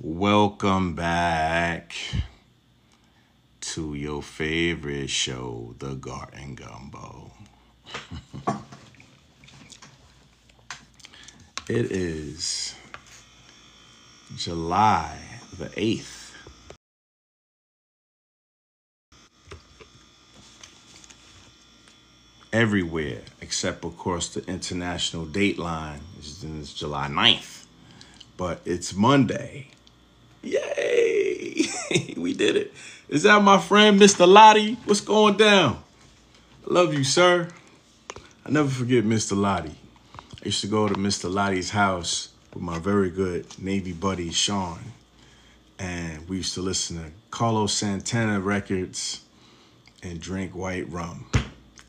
Welcome back to your favorite show, The Garden Gumbo. It is July the 8th. Everywhere, except, of course, the international dateline is July 9th. But it's Monday. Yay! We did it. Is that my friend, Mr. Lottie? What's going down? I love you, sir. I never forget Mr. Lottie. I used to go to Mr. Lottie's house with my very good Navy buddy, Sean. And we used to listen to Carlos Santana records and drink white rum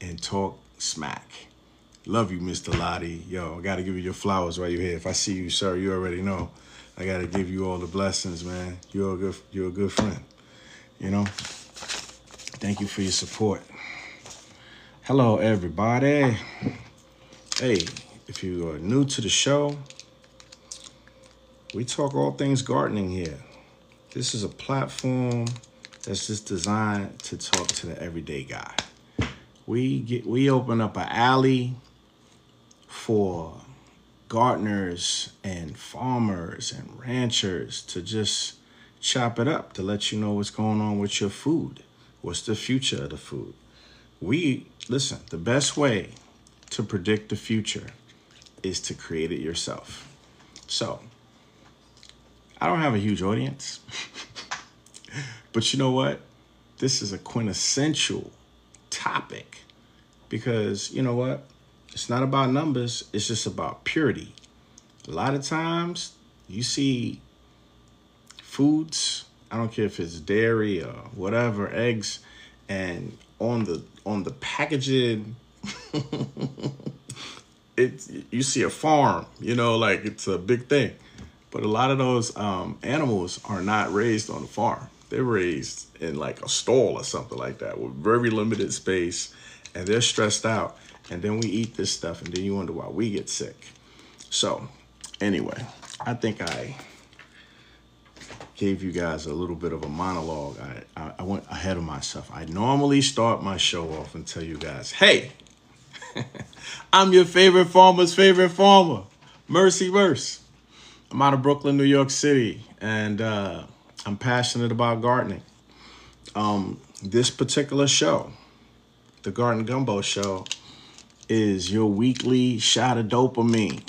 and talk smack. Love you, Mr. Lottie. Yo, I got to give you your flowers while you're here. If I see you, sir, you already know. I got to give you all the blessings, man. You're a good friend, you know? Thank you for your support. Hello, everybody. Hey, if you are new to the show, we talk all things gardening here. This is a platform that's just designed to talk to the everyday guy. We open up an alley for gardeners and farmers and ranchers to just chop it up, to let you know what's going on with your food. What's the future of the food? Listen, the best way to predict the future is to create it yourself. So, I don't have a huge audience, but you know what? This is a quintessential topic because, you know what? It's not about numbers. It's just about purity. A lot of times you see foods, I don't care if it's dairy or whatever, eggs, and on the packaging, you see a farm, like it's a big thing. But a lot of those animals are not raised on a farm. They're raised in like a stall or something like that with very limited space, and they're stressed out. And then we eat this stuff, and then you wonder why we get sick. So, anyway, I think I gave you guys a little bit of a monologue. I went ahead of myself. I normally start my show off and tell you guys, hey, I'm your favorite farmer's favorite farmer, Mercy Merce. I'm out of Brooklyn, New York City, and I'm passionate about gardening. This particular show, the Garden Gumbo Show, is your weekly shot of dopamine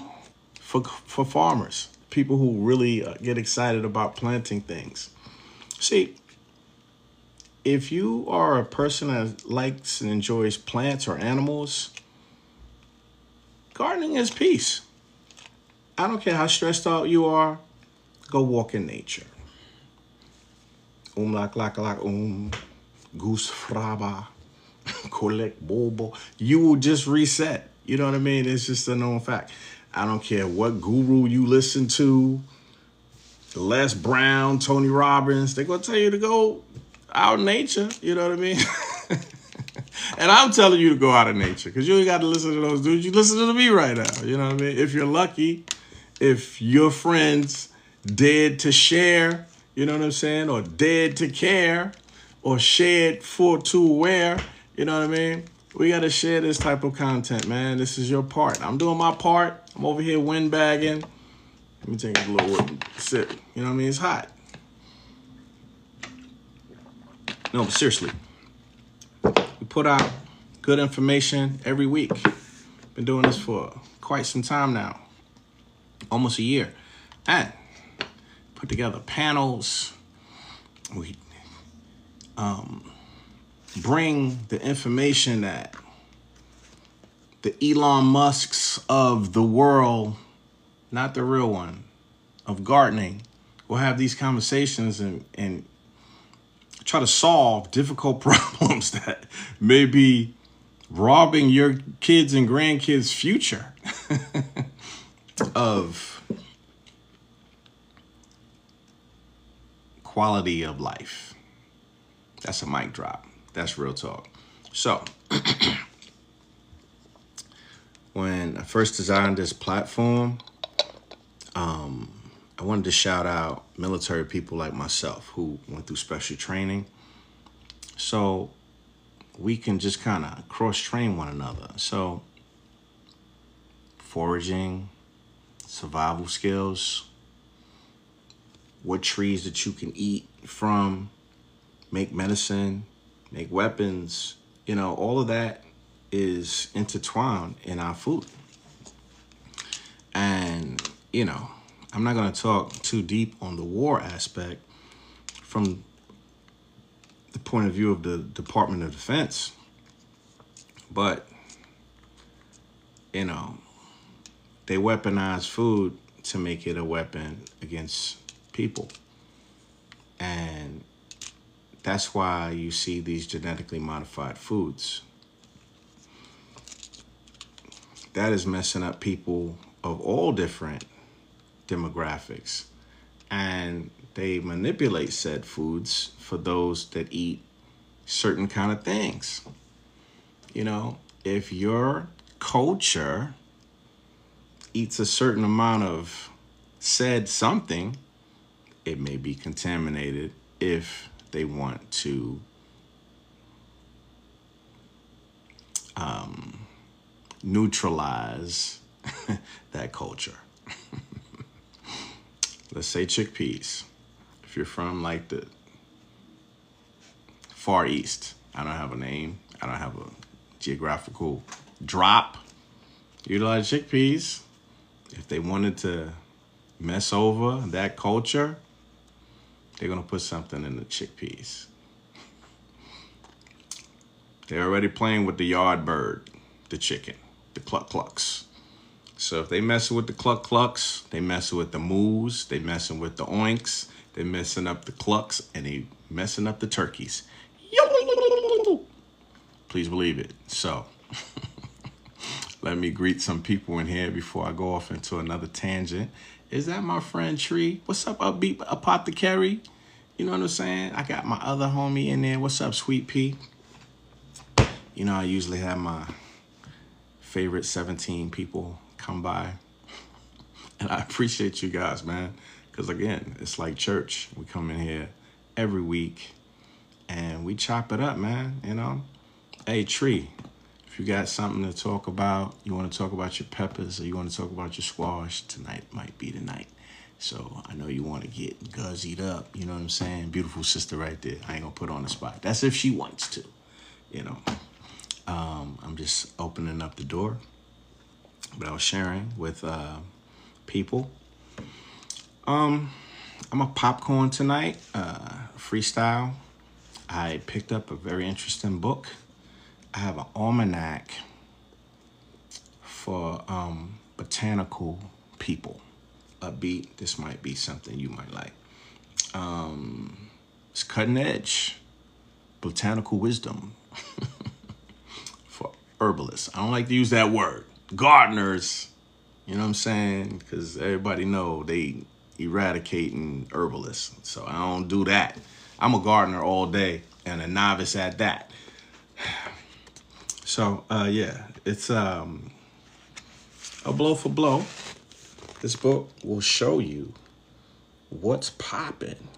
for farmers, people who really get excited about planting things. See, if you are a person that likes and enjoys plants or animals, gardening is peace. I don't care how stressed out you are, go walk in nature. Goose fraba. Collect bobo. You will just reset. You know what I mean? It's just a known fact. I don't care what guru you listen to, Les Brown, Tony Robbins, they're going to tell you to go out in nature. You know what I mean? And I'm telling you to go out in nature because you ain't got to listen to those dudes. You listen to me right now. You know what I mean? If you're lucky, if your friends dared to share, you know what I'm saying? Or dared to care or shared for to wear. You know what I mean? We got to share this type of content, man. This is your part. I'm doing my part. I'm over here windbagging. Let me take a little sip. You know what I mean? It's hot. No, but seriously. We put out good information every week. Been doing this for quite some time now. Almost a year. And put together panels. We bring the information that the Elon Musks of the world, not the real one, of gardening, will have these conversations and try to solve difficult problems that may be robbing your kids' and grandkids' future of quality of life. That's a mic drop. That's real talk. So, when I first designed this platform, I wanted to shout out military people like myself who went through special training. So we can just kind of cross-train one another. So foraging, survival skills, what trees that you can eat from, make medicine, make weapons, all of that is intertwined in our food. And, I'm not going to talk too deep on the war aspect from the point of view of the Department of Defense. But, they weaponize food to make it a weapon against people. And that's why you see these genetically modified foods. That is messing up people of all different demographics. And they manipulate said foods for those that eat certain kind of things. If your culture eats a certain amount of said something, it may be contaminated if they want to neutralize that culture. Let's say chickpeas. If you're from like the Far East, I don't have a name, I don't have a geographical drop, utilize chickpeas. If they wanted to mess over that culture, they're going to put something in the chickpeas. They're already playing with the yard bird, the chicken, the cluck clucks. So if they messing with the cluck clucks, they messing with the moos, they messing with the oinks, they messing up the clucks, and they messing up the turkeys. Please believe it. So let me greet some people in here before I go off into another tangent. Is that my friend Tree? What's up, Upbeat Apothecary? You know what I'm saying? I got my other homie in there. What's up, Sweet Pea? I usually have my favorite 17 people come by. And I appreciate you guys, man. Because, again, it's like church. We come in here every week and we chop it up, man. Hey, Tree, if you got something to talk about, you want to talk about your peppers or you want to talk about your squash, tonight might be the night. So I know you want to get guzzied up. You know what I'm saying? Beautiful sister right there. I ain't going to put her on the spot. That's if she wants to, I'm just opening up the door. But I was sharing with people. I'm a popcorn tonight, freestyle. I picked up a very interesting book. I have an almanac for botanical people. Upbeat, this might be something you might like. It's cutting edge, botanical wisdom for herbalists. I don't like to use that word. Gardeners, you know what I'm saying? Because everybody know they eradicating herbalists. So I don't do that. I'm a gardener all day and a novice at that. So, yeah, it's a blow for blow. This book will show you what's popping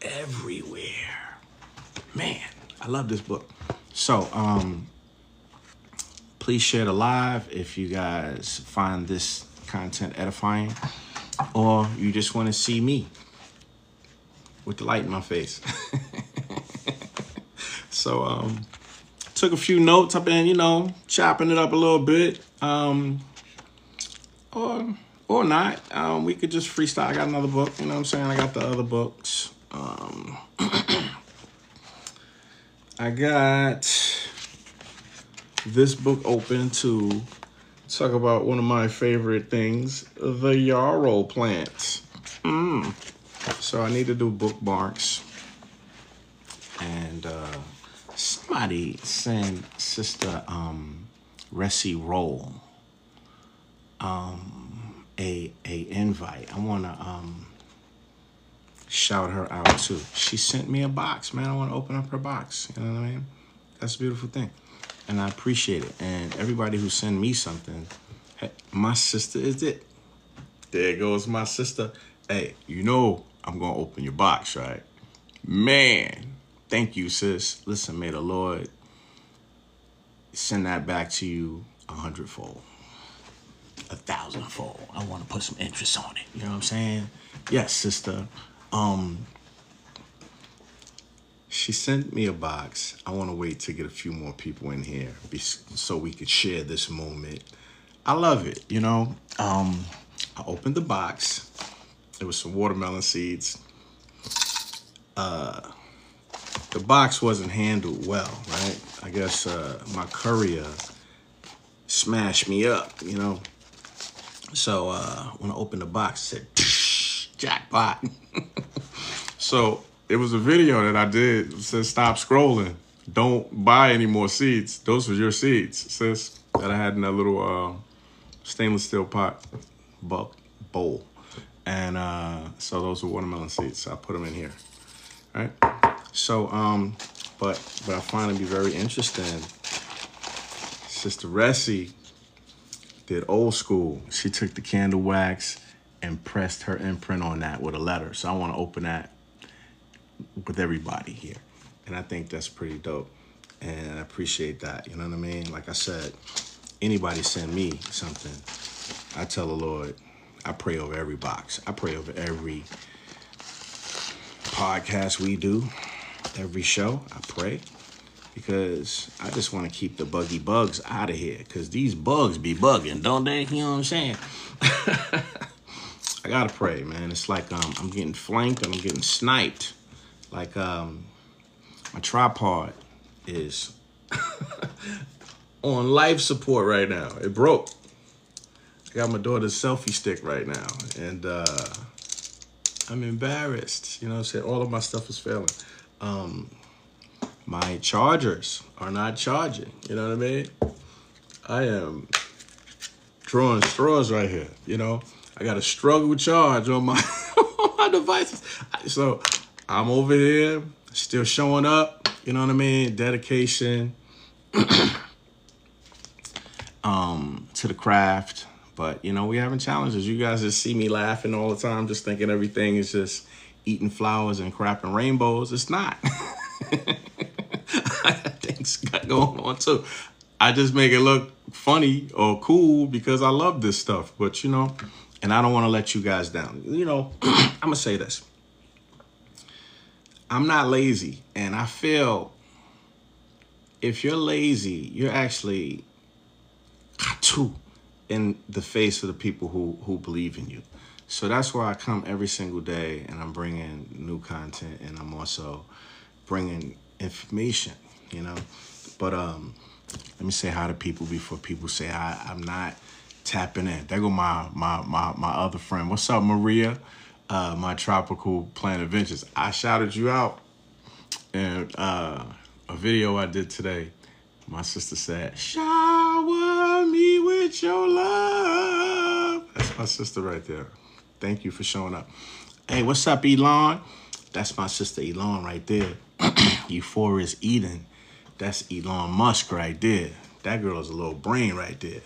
everywhere. Man, I love this book. So, please share the live if you guys find this content edifying or you just want to see me with the light in my face. So, took a few notes. I've been, chopping it up a little bit. Or not. We could just freestyle. I got another book. You know what I'm saying? I got the other books. I got this book open to talk about one of my favorite things, the yarrow plant. So I need to do bookmarks. And somebody send Sister Ressie Roll a invite. I want to shout her out too. She sent me a box, man. I want to open up her box. You know what I mean? That's a beautiful thing. And I appreciate it. And everybody who send me something, hey, my sister is it. There goes my sister. Hey, you know I'm going to open your box, right? Man, thank you, sis. Listen, may the Lord send that back to you 100-fold, 1,000-fold. I want to put some interest on it. You know what I'm saying? Yes, sister. She sent me a box. I want to wait to get a few more people in here so we could share this moment. I love it, you know. I opened the box. There was some watermelon seeds. The box wasn't handled well, right? I guess my courier smashed me up, you know. So when I opened the box, it said, jackpot. So it was a video that I did. It said, stop scrolling. Don't buy any more seeds. Those were your seeds, sis, that I had in that little stainless steel pot bowl. And so those were watermelon seeds. So I put them in here, right? So, but I find it to be very interesting. Sister Ressie did old school. She took the candle wax and pressed her imprint on that with a letter. So I want to open that with everybody here. And I think that's pretty dope. And I appreciate that. You know what I mean? Like I said, anybody send me something, I tell the Lord, I pray over every box. I pray over every podcast we do, every show. I pray because I just want to keep the buggy bugs out of here because these bugs be bugging, don't they? You know what I'm saying? I gotta pray, man. It's like I'm getting flanked and I'm getting sniped. Like my tripod is on life support right now. It broke. I got my daughter's selfie stick right now, and I'm embarrassed. You know what I'm saying? All of my stuff is failing. My chargers are not charging. You know what I mean? I am drawing straws right here. You know, I got a struggle with charge on my on my devices. So I'm over here still showing up. You know what I mean? Dedication to the craft. But, you know, we having challenges. You guys just see me laughing all the time, just thinking everything is just eating flowers and crap and rainbows. It's not. I got things going on, too. I just make it look funny or cool because I love this stuff. But, you know, and I don't want to let you guys down. You know, I'm going to say this. I'm not lazy. And I feel if you're lazy, you're actually too in the face of the people who believe in you. So that's why I come every single day and I'm bringing new content and I'm also bringing information, you know. But let me say hi to people before people say I'm not tapping in. There go my other friend. What's up, Maria? My Tropical Plant Adventures. I shouted you out in a video I did today. My sister said, shower me with your love. That's my sister right there. Thank you for showing up. Hey, what's up, Elon? That's my sister Elon right there. Euphoria's Eden. That's Elon Musk right there. That girl is a little brain right there.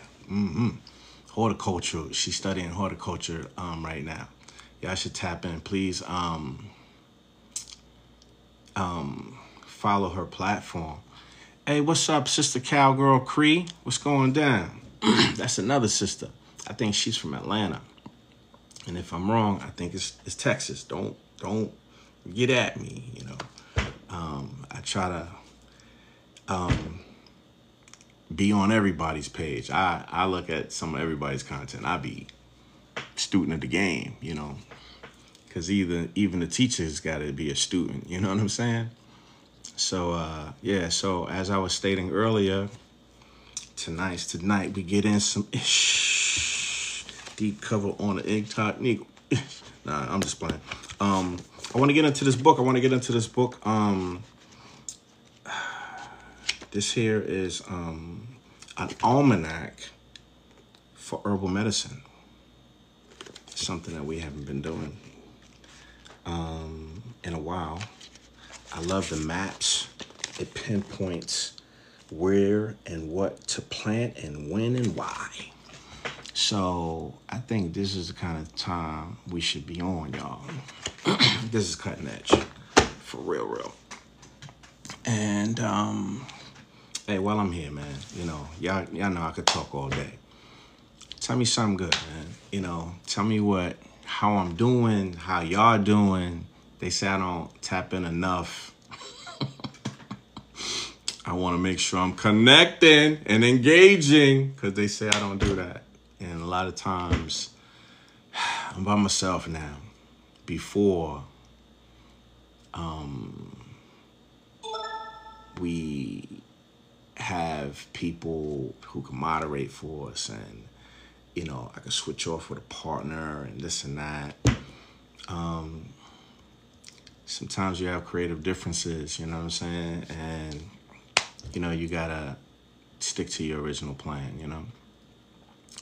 Horticulture. She's studying horticulture right now. Y'all should tap in. Please follow her platform. Hey, what's up, Sister Cowgirl Cree? What's going down? That's another sister. I think she's from Atlanta. And if I'm wrong, I think it's Texas. Don't get at me, you know. I try to be on everybody's page. I look at some of everybody's content. I be student of the game, you know. Because even the teacher's got to be a student, you know what I'm saying? So, yeah, so as I was stating earlier, tonight we get in some deep cover on the incognito. Nah, I'm just playing. I want to get into this book. This here is an almanac for herbal medicine. Something that we haven't been doing in a while. I love the maps. It pinpoints where and what to plant and when and why. So I think this is the kind of time we should be on, y'all. This is cutting edge, for real. And hey, while I'm here, man, y'all know I could talk all day. Tell me something good, man. Tell me how I'm doing, how y'all doing. They say I don't tap in enough. I want to make sure I'm connecting and engaging because they say I don't do that. And a lot of times I'm by myself now. Before we have people who can moderate for us, and I can switch off with a partner and this and that. Sometimes you have creative differences, you know what I'm saying? And you gotta stick to your original plan,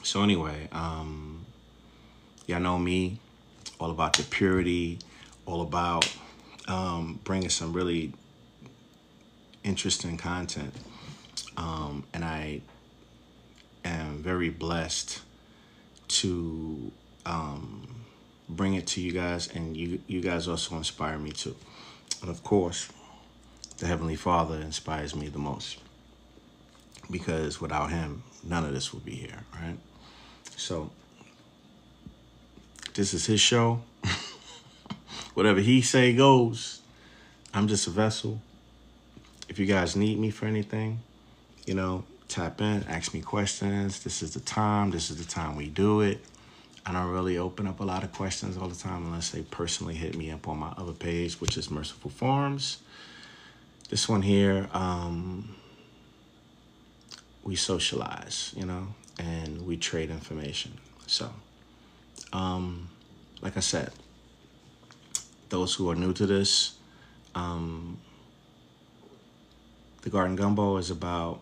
So anyway, y'all know me, all about the purity, all about bringing some really interesting content. And I am very blessed to bring it to you guys, and you guys also inspire me too. And of course, the Heavenly Father inspires me the most, because without him, none of this would be here, right? So this is his show. Whatever he say goes. I'm just a vessel. If you guys need me for anything, tap in, ask me questions. This is the time. This is the time we do it. I don't really open up a lot of questions all the time unless they personally hit me up on my other page, which is Merciful Farms. This one here, we socialize, and we trade information. So, like I said, those who are new to this, the Garden Gumbo is about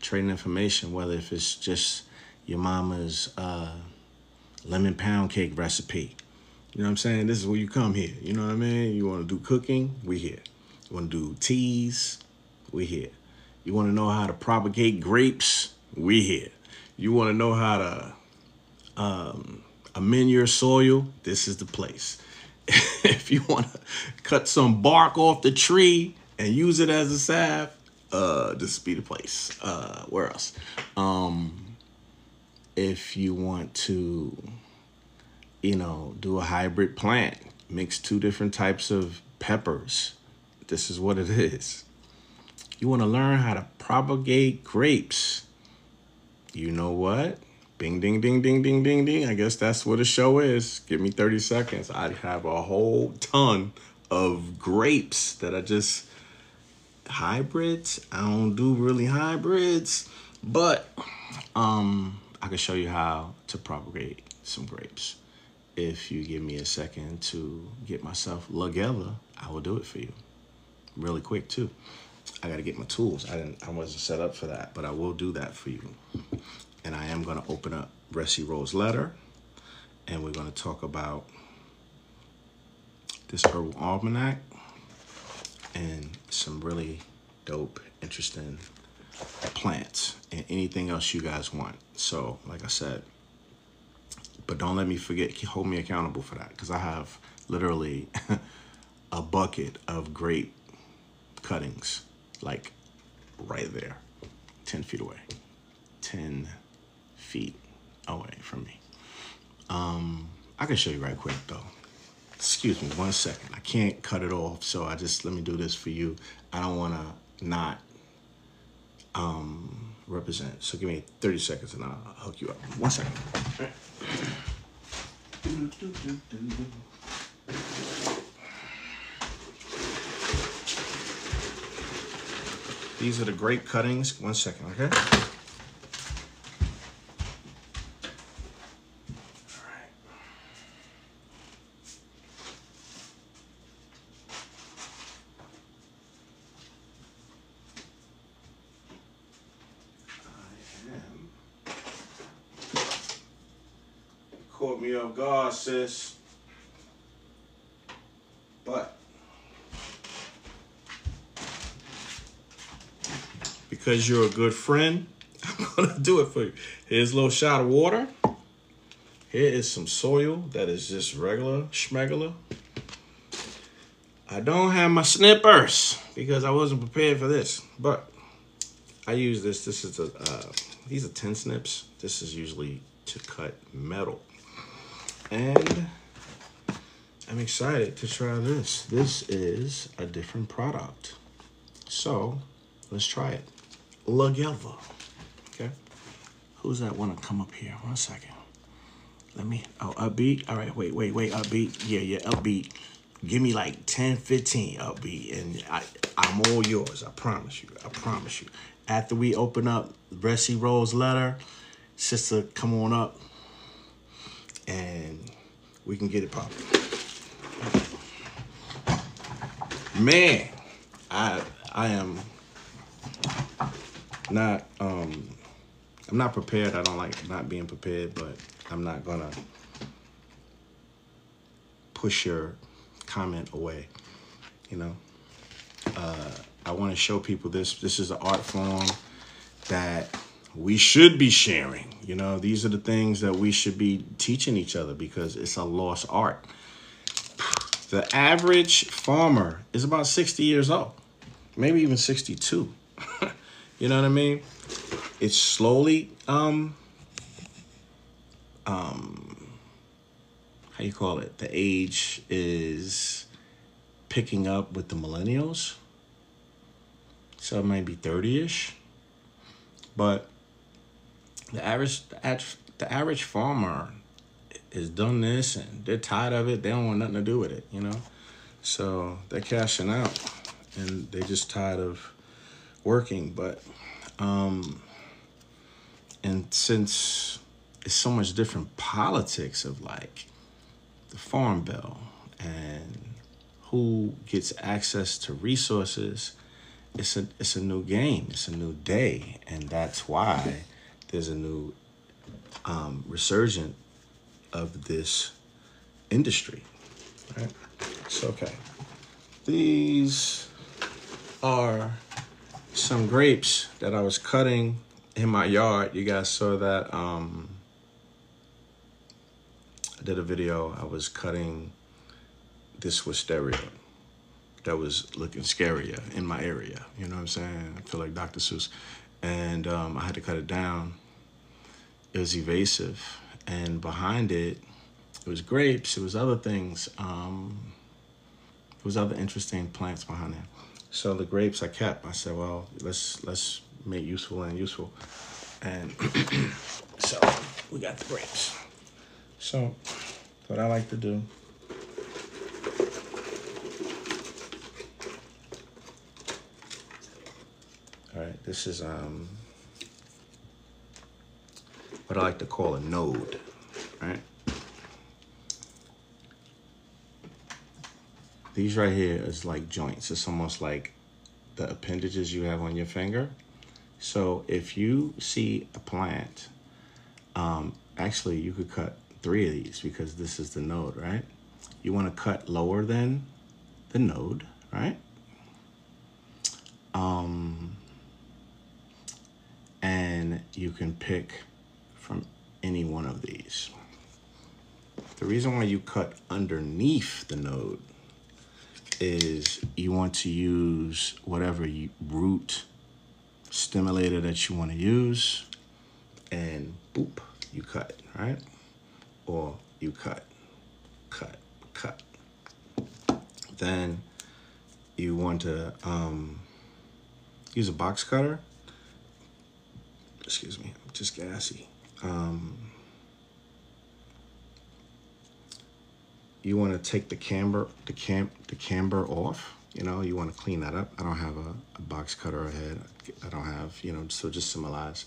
trading information, whether if it's just your mama's lemon pound cake recipe. You know what I'm saying? This is where you come here. You know what I mean? You want to do cooking? We here. You want to do teas? We here. You want to know how to propagate grapes? We here. You want to know how to amend your soil? This is the place. If you want to cut some bark off the tree and use it as a salve, this be the place. Where else? If you want to, do a hybrid plant, mix 2 different types of peppers, this is what it is. You want to learn how to propagate grapes. You know what? Bing, ding, ding, ding, ding, ding, ding. I guess that's what a show is. Give me 30 seconds. I have a whole ton of grapes that I just... Hybrids. I don't do really hybrids, but I can show you how to propagate some grapes. If you give me a second to get myself together, I will do it for you. Really quick too. I got to get my tools. I wasn't set up for that, but I will do that for you. And I am going to open up Ressie Rose letter, and we're going to talk about this herbal almanac and some really dope, interesting plants and anything else you guys want. So, like I said, but don't let me forget, hold me accountable for that, because I have literally a bucket of grape cuttings, like right there, 10 feet away, 10 feet away from me. I can show you right quick though. Excuse me 1 second. I can't cut it off, so let me do this for you. I don't want to not represent. So give me 30 seconds and I'll hook you up. 1 second. These are the grape cuttings. 1 second, okay? Caught me off guard, sis. But because you're a good friend, I'm gonna do it for you. Here's a little shot of water. Here is some soil that is just regular schmegular. I don't have my snippers because I wasn't prepared for this, but I use this. This is these are 10 snips. This is usually to cut metal. And I'm excited to try this. This is a different product. So let's try it. Together. Okay. Who's that want to come up here? 1 second. Let me, Upbeat. All right, wait, Upbeat. Yeah, Upbeat. Give me like 10, 15 Upbeat, and I'm all yours. I promise you. After we open up Ressie Roll's letter, sister, come on up, and we can get it popping. Man, I am not, I'm not prepared. I don't like not being prepared, but I'm not gonna push your comment away, you know. I want to show people this. This is an art form that we should be sharing. You know, these are the things that we should be teaching each other because it's a lost art. The average farmer is about 60 years old, maybe even 62. You know what I mean? It's slowly, how you call it? The age is picking up with the millennials. So it might be 30-ish. But the average farmer has done this and they're tired of it. They don't want nothing to do with it, you know? So they're cashing out and they're just tired of working. But, and since it's so much different politics of like the Farm Bill and who gets access to resources, it's a new game. It's a new day. And that's why there's a new resurgence of this industry, right? So, okay. These are some grapes that I was cutting in my yard. You guys saw that. I did a video. I was cutting this wisteria that was looking scarier in my area. You know what I'm saying? I feel like Dr. Seuss. And I had to cut it down. It was evasive. And behind it, it was grapes. It was other things. It was other interesting plants behind it. So the grapes I kept. I said, well, let's make useful and useful. And so we got the grapes. So what I like to do, all right, this is what I like to call a node, right? These right here is like joints. It's almost like the appendages you have on your finger. So if you see a plant, actually you could cut 3 of these because this is the node, right? You want to cut lower than the node, right? And you can pick from any one of these. The reason why you cut underneath the node is you want to use whatever root stimulator that you want to use, and boop, you cut, right? Or you cut. Then you want to use a box cutter. Excuse me, I'm just gassy. You want to take the camber off. You know, you want to clean that up. I don't have a box cutter ahead. I don't have, you know, so just symbolize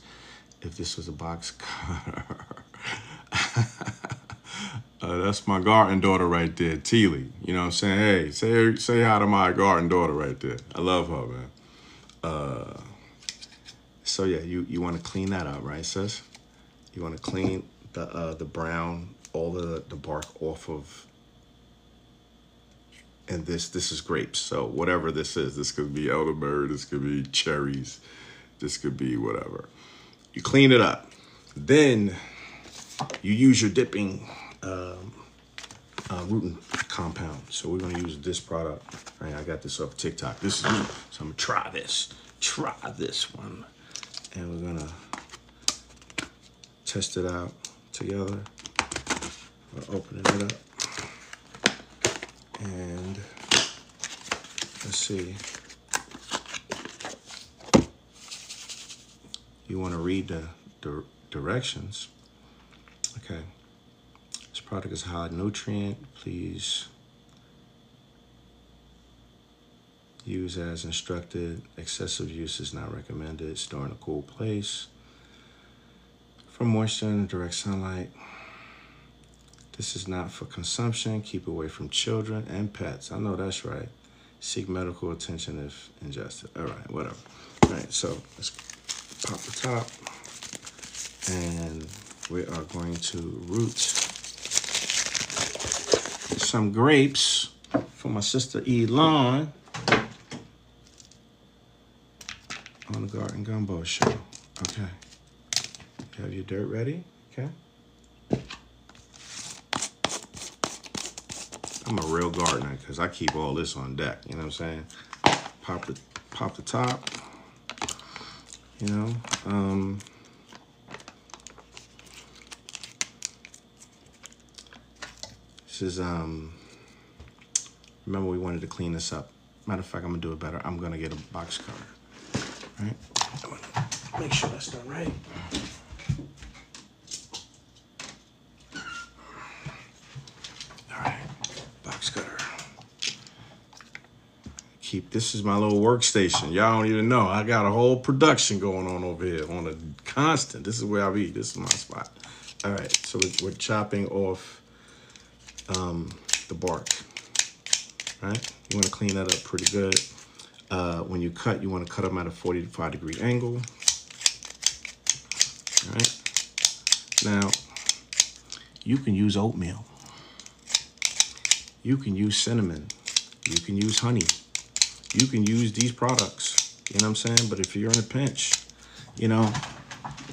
if this was a box cutter. That's my garden daughter right there, Teely. You know what I'm saying? Hey, say hi to my garden daughter right there. I love her, man. So yeah, you want to clean that up, right, sis? You want to clean the brown, all the bark off of. And this is grapes. So whatever this is, this could be elderberry, this could be cherries, this could be whatever. You clean it up. Then you use your dipping rooting compound. So we're gonna use this product. All right, I got this off TikTok. This is new, so I'm gonna try this. Try this one, and we're gonna test it out together. We're opening it up, and let's see. You want to read the directions. Okay. This product is high nutrient. Please use as instructed. Excessive use is not recommended. Store in a cool place. From moisture and direct sunlight. This is not for consumption. Keep away from children and pets. I know that's right. Seek medical attention if ingested. All right, whatever. All right, so let's pop the top. And we are going to root some grapes for my sister Elon on the Garden Gumbo Show. Okay. You have your dirt ready? Okay. I'm a real gardener because I keep all this on deck. You know what I'm saying? Pop the top. You know. This is remember we wanted to clean this up. Matter of fact, I'm gonna do it better. I'm gonna get a box cutter. Right? I'm gonna make sure that's done right. This is my little workstation. Y'all don't even know. I got a whole production going on over here on a constant. This is where I be. This is my spot. All right, so we're chopping off the bark, right? You want to clean that up pretty good. When you cut, you want to cut them at a 45-degree angle. All right. Now, you can use oatmeal. You can use cinnamon. You can use honey. You can use these products, you know what I'm saying? But if you're in a pinch, you know,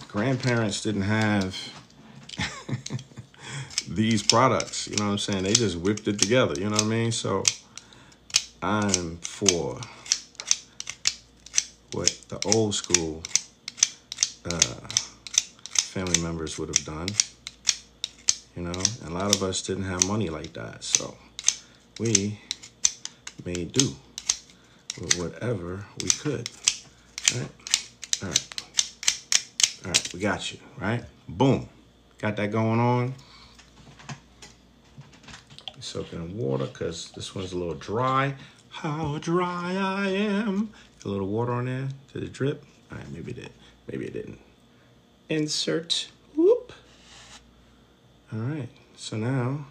grandparents didn't have these products, you know what I'm saying? They just whipped it together, you know what I mean? So I'm for what the old school family members would have done, you know? And a lot of us didn't have money like that, so we made do with whatever we could. All right. All right. All right. We got you. Right. Boom. Got that going on. Soak it in water because this one's a little dry. How dry I am. A little water on there. Did it drip? All right. Maybe it did. Maybe it didn't. Insert. Whoop. All right. So now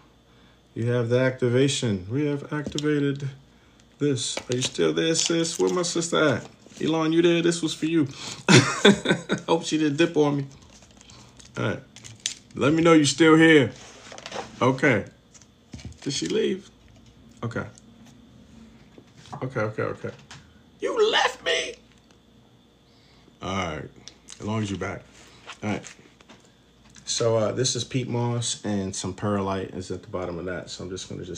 you have the activation. We have activated this. Are you still there, sis? Where my sister at? Elon, you there? This was for you. Hope she didn't dip on me. All right. Let me know you still here. Okay. Did she leave? Okay. Okay. You left me. All right. As long as you're back. All right. So this is peat moss and some perlite is at the bottom of that. So I'm just going to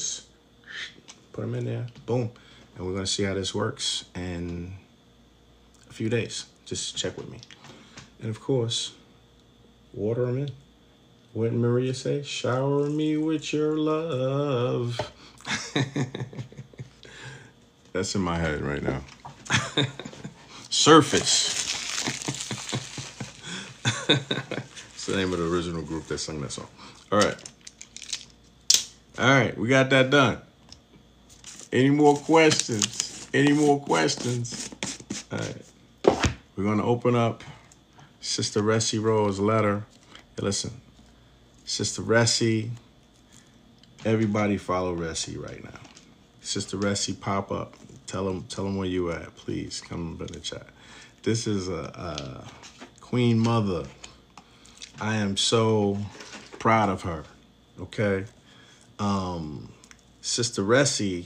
put them in there. Boom. And we're going to see how this works in a few days. Just check with me. And of course, water them in. What did Maria say? Shower me with your love. That's in my head right now. Surface. It's the name of the original group that sung that song. All right, we got that done. Any more questions? All right. We're going to open up Sister Ressie Rowe's letter. Hey, listen, Sister Ressie, everybody follow Ressie right now. Sister Ressie, pop up. Tell them where you at. Please come up in the chat. This is a Queen Mother. I am so proud of her, okay? Sister Ressie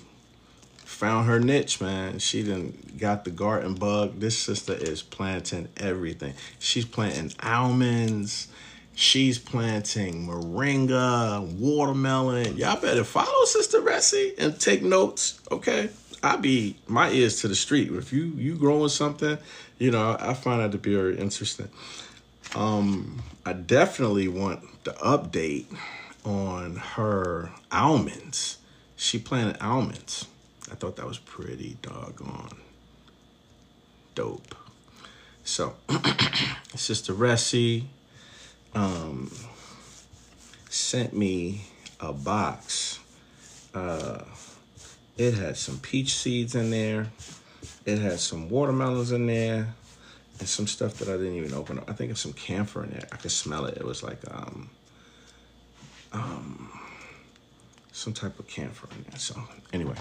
found her niche, man. She done got the garden bug. This sister is planting everything. She's planting almonds. She's planting moringa, watermelon. Y'all better follow Sister Ressie and take notes, okay? I be my ears to the street. If you growing something, I find that to be very interesting. I definitely want the update on her almonds. She planted almonds. I thought that was pretty doggone dope. So, Sister Ressie sent me a box. It had some peach seeds in there. It had some watermelons in there. And some stuff that I didn't even open up. I think it's some camphor in there. I could smell it. It was like some type of camphor in there. So anyway,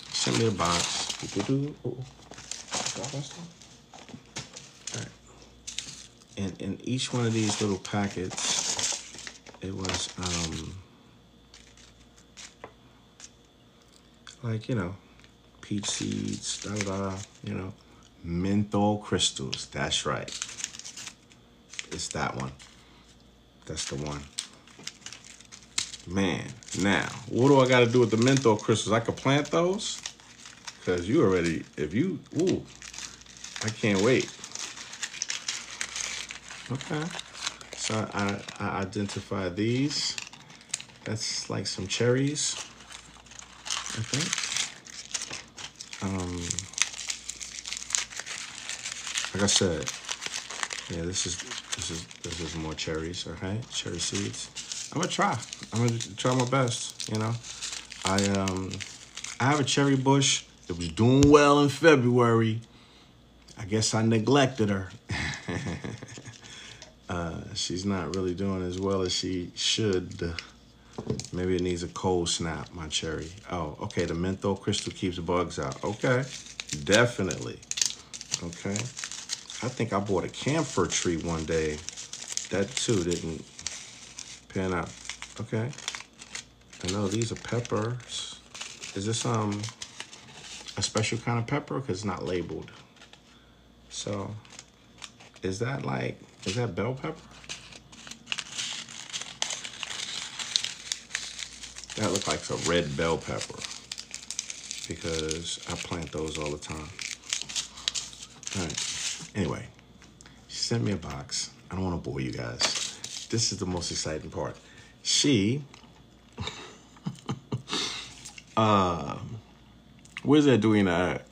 sent me a box. All right. And in each one of these little packets, it was like, peach seeds, menthol crystals. That's right. It's that one. That's the one. Man, now, what do I got to do with the menthol crystals? I could plant those? Because you already, I can't wait. Okay. So I identify these. That's like some cherries, I think. Like I said, yeah, this is more cherries, okay? Cherry seeds. I'm gonna try my best, I have a cherry bush. It was doing well in February. I guess I neglected her. She's not really doing as well as she should. Maybe it needs a cold snap, my cherry. Oh, okay, the menthol crystal keeps bugs out. Okay, definitely. Okay. I think I bought a camphor tree one day. That too didn't pan out. Okay. I know these are peppers. Is this a special kind of pepper? Because it's not labeled. So, is that bell pepper? That looks like a red bell pepper because I plant those all the time. All right. Anyway, she sent me a box. I don't want to bore you guys. This is the most exciting part. She, where's Edwina at?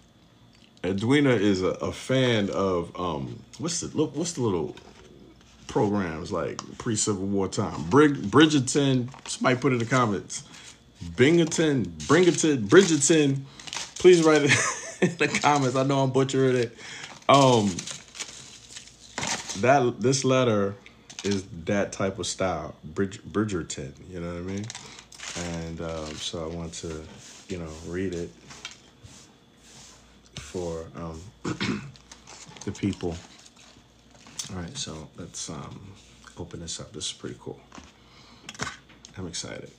Edwina is a fan of what's the little programs like pre-Civil War time? Bridgerton. Somebody put in the comments. Bridgerton. Please write it in the comments. I know I'm butchering it. This letter is that type of style, Bridgerton. You know what I mean? And so I want to, read it for the people. All right, so let's open this up. This is pretty cool. I'm excited.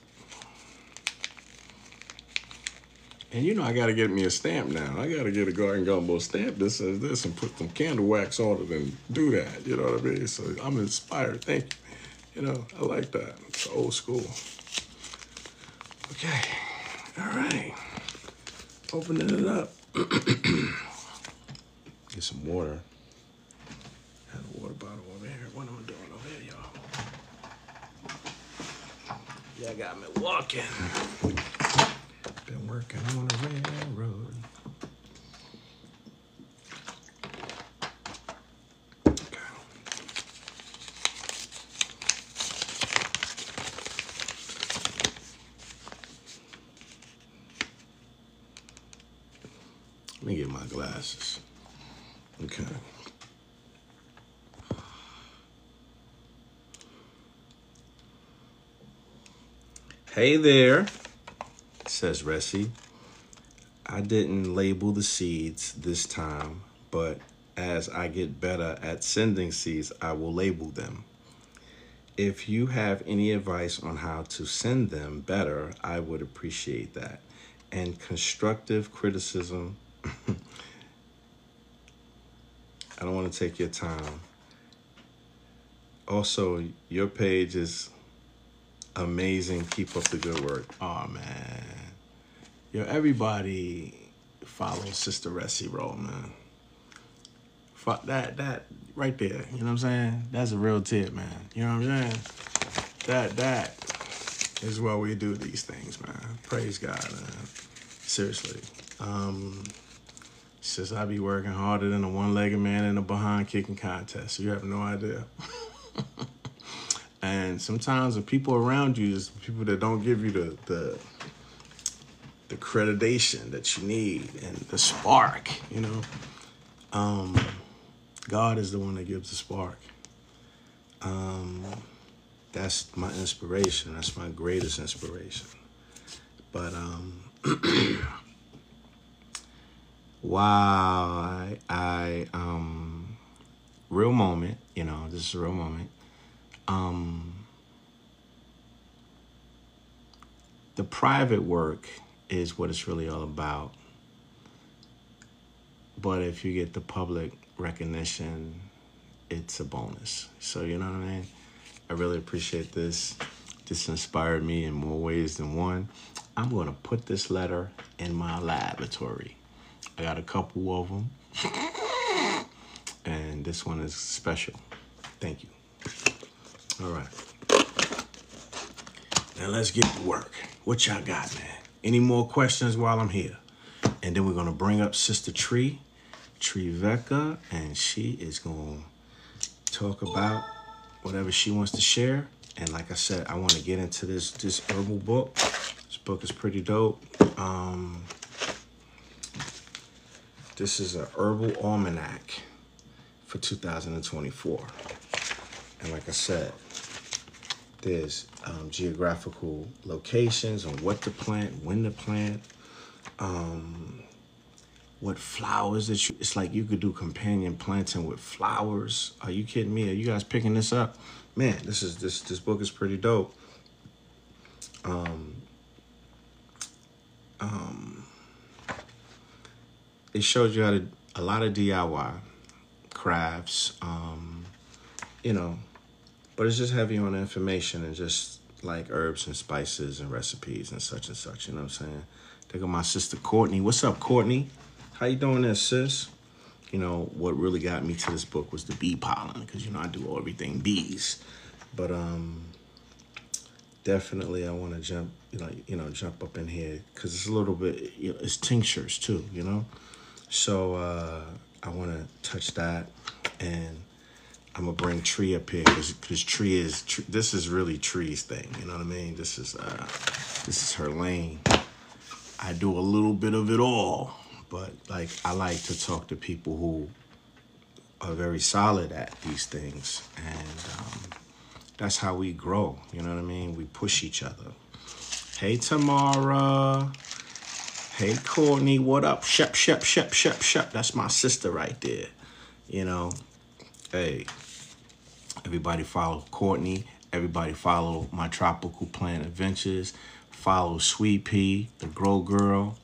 And I got to get me a stamp now. I got to get a Garden Gumbo stamp that says this and put some candle wax on it and do that. You know what I mean? So I'm inspired. Thank you. I like that. It's old school. Okay. All right. Opening it up. Get some water. I have a water bottle over here. What am I doing over here, y'all? Yeah, got me walking. Been working on the railroad. Okay. Let me get my glasses. Okay. Hey there, says Ressie. I didn't label the seeds this time, but as I get better at sending seeds, I will label them. If you have any advice on how to send them better, I would appreciate that. And constructive criticism, I don't want to take your time. Also, your page is amazing. Keep up the good work. Oh man. Yo, everybody follow Sister Ressie Roll, man. Fuck that right there. You know what I'm saying? That's a real tip, man. You know what I'm saying? That is why we do these things, man. Praise God, man. Seriously. Says I be working harder than a one-legged man in a behind kicking contest. You have no idea. And sometimes the people around you is people that don't give you the accreditation that you need and the spark, you know. God is the one that gives the spark. That's my inspiration. That's my greatest inspiration. But wow, I real moment, you know, this is a real moment. The private work is what it's really all about. But if you get the public recognition, it's a bonus. So, you know what I mean? I really appreciate this. This inspired me in more ways than one. I'm going to put this letter in my laboratory. I got a couple of them. And this one is special. Thank you. All right. Now let's get to work. What y'all got, man? Any more questions while I'm here? And then we're going to bring up Sister Triveka, and she is going to talk about whatever she wants to share. And like I said, I want to get into this herbal book. This book is pretty dope. This is an herbal almanac for 2024. And like I said, there's geographical locations on what to plant, when to plant, what flowers that it's like you could do companion planting with flowers. Are you kidding me? Are you guys picking this up? Man, this book is pretty dope. It shows you how to a lot of DIY crafts, you know, but it's just heavy on information and just like herbs and spices and recipes and such, you know what I'm saying? They got my sister Courtney. What's up, Courtney? How you doing there, sis? You know, what really got me to this book was the bee pollen, because, you know, I do everything bees. But definitely I want to jump up in here, because it's a little bit, you know, it's tinctures too, you know? So I want to touch that, and I'm going to bring Tree up here, because this is really Tree's thing, you know what I mean? This is her lane. I do a little bit of it all, but like I like to talk to people who are very solid at these things, and that's how we grow, you know what I mean? We push each other. Hey, Tamara. Hey, Courtney, what up? Shep. That's my sister right there, you know? Hey, everybody follow Courtney. Everybody follow My Tropical Plant Adventures. Follow Sweet Pea, the Grow Girl.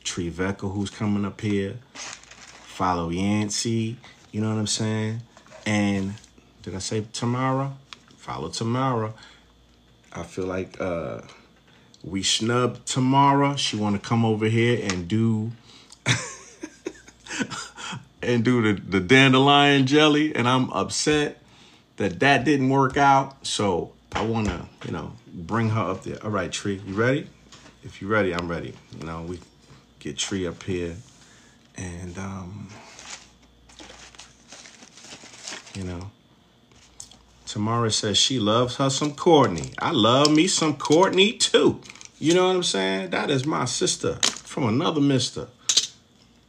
Triveka, who's coming up here. Follow Yancy, you know what I'm saying? And did I say Tamara? Follow Tamara. I feel like we snubbed Tamara. She want to come over here and do the dandelion jelly, and I'm upset that didn't work out. So I want to, you know, bring her up there. All right, Tree, you ready? If you're ready, I'm ready. You know, we get Tree up here, and you know, Tamara says she loves her some Courtney. I love me some Courtney too. You know what I'm saying? That is my sister from another mister.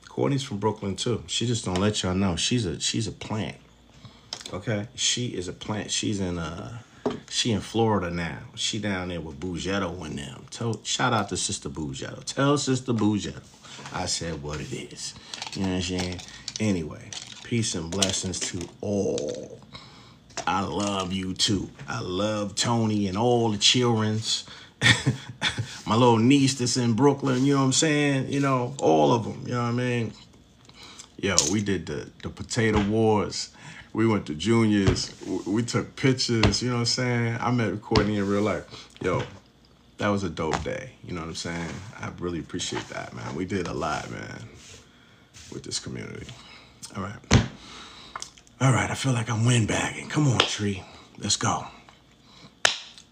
Courtney's from Brooklyn too. She just don't let y'all know. She's a plant. Okay? She is a plant. She in Florida now. She down there with Bougetto and them. Shout out to Sister Bougetto. Tell Sister Bougetto I said what it is. You know what I'm saying? Anyway, peace and blessings to all. I love you too. I love Tony and all the childrens. My little niece that's in Brooklyn, you know what I'm saying? You know, all of them, you know what I mean? Yo, we did the potato wars We went to juniors. We took pictures. You know what I'm saying? I met Courtney in real life. Yo, that was a dope day. You know what I'm saying? I really appreciate that, man. We did a lot, man, with this community. All right. All right, I feel like I'm windbagging. Come on, Tree. Let's go.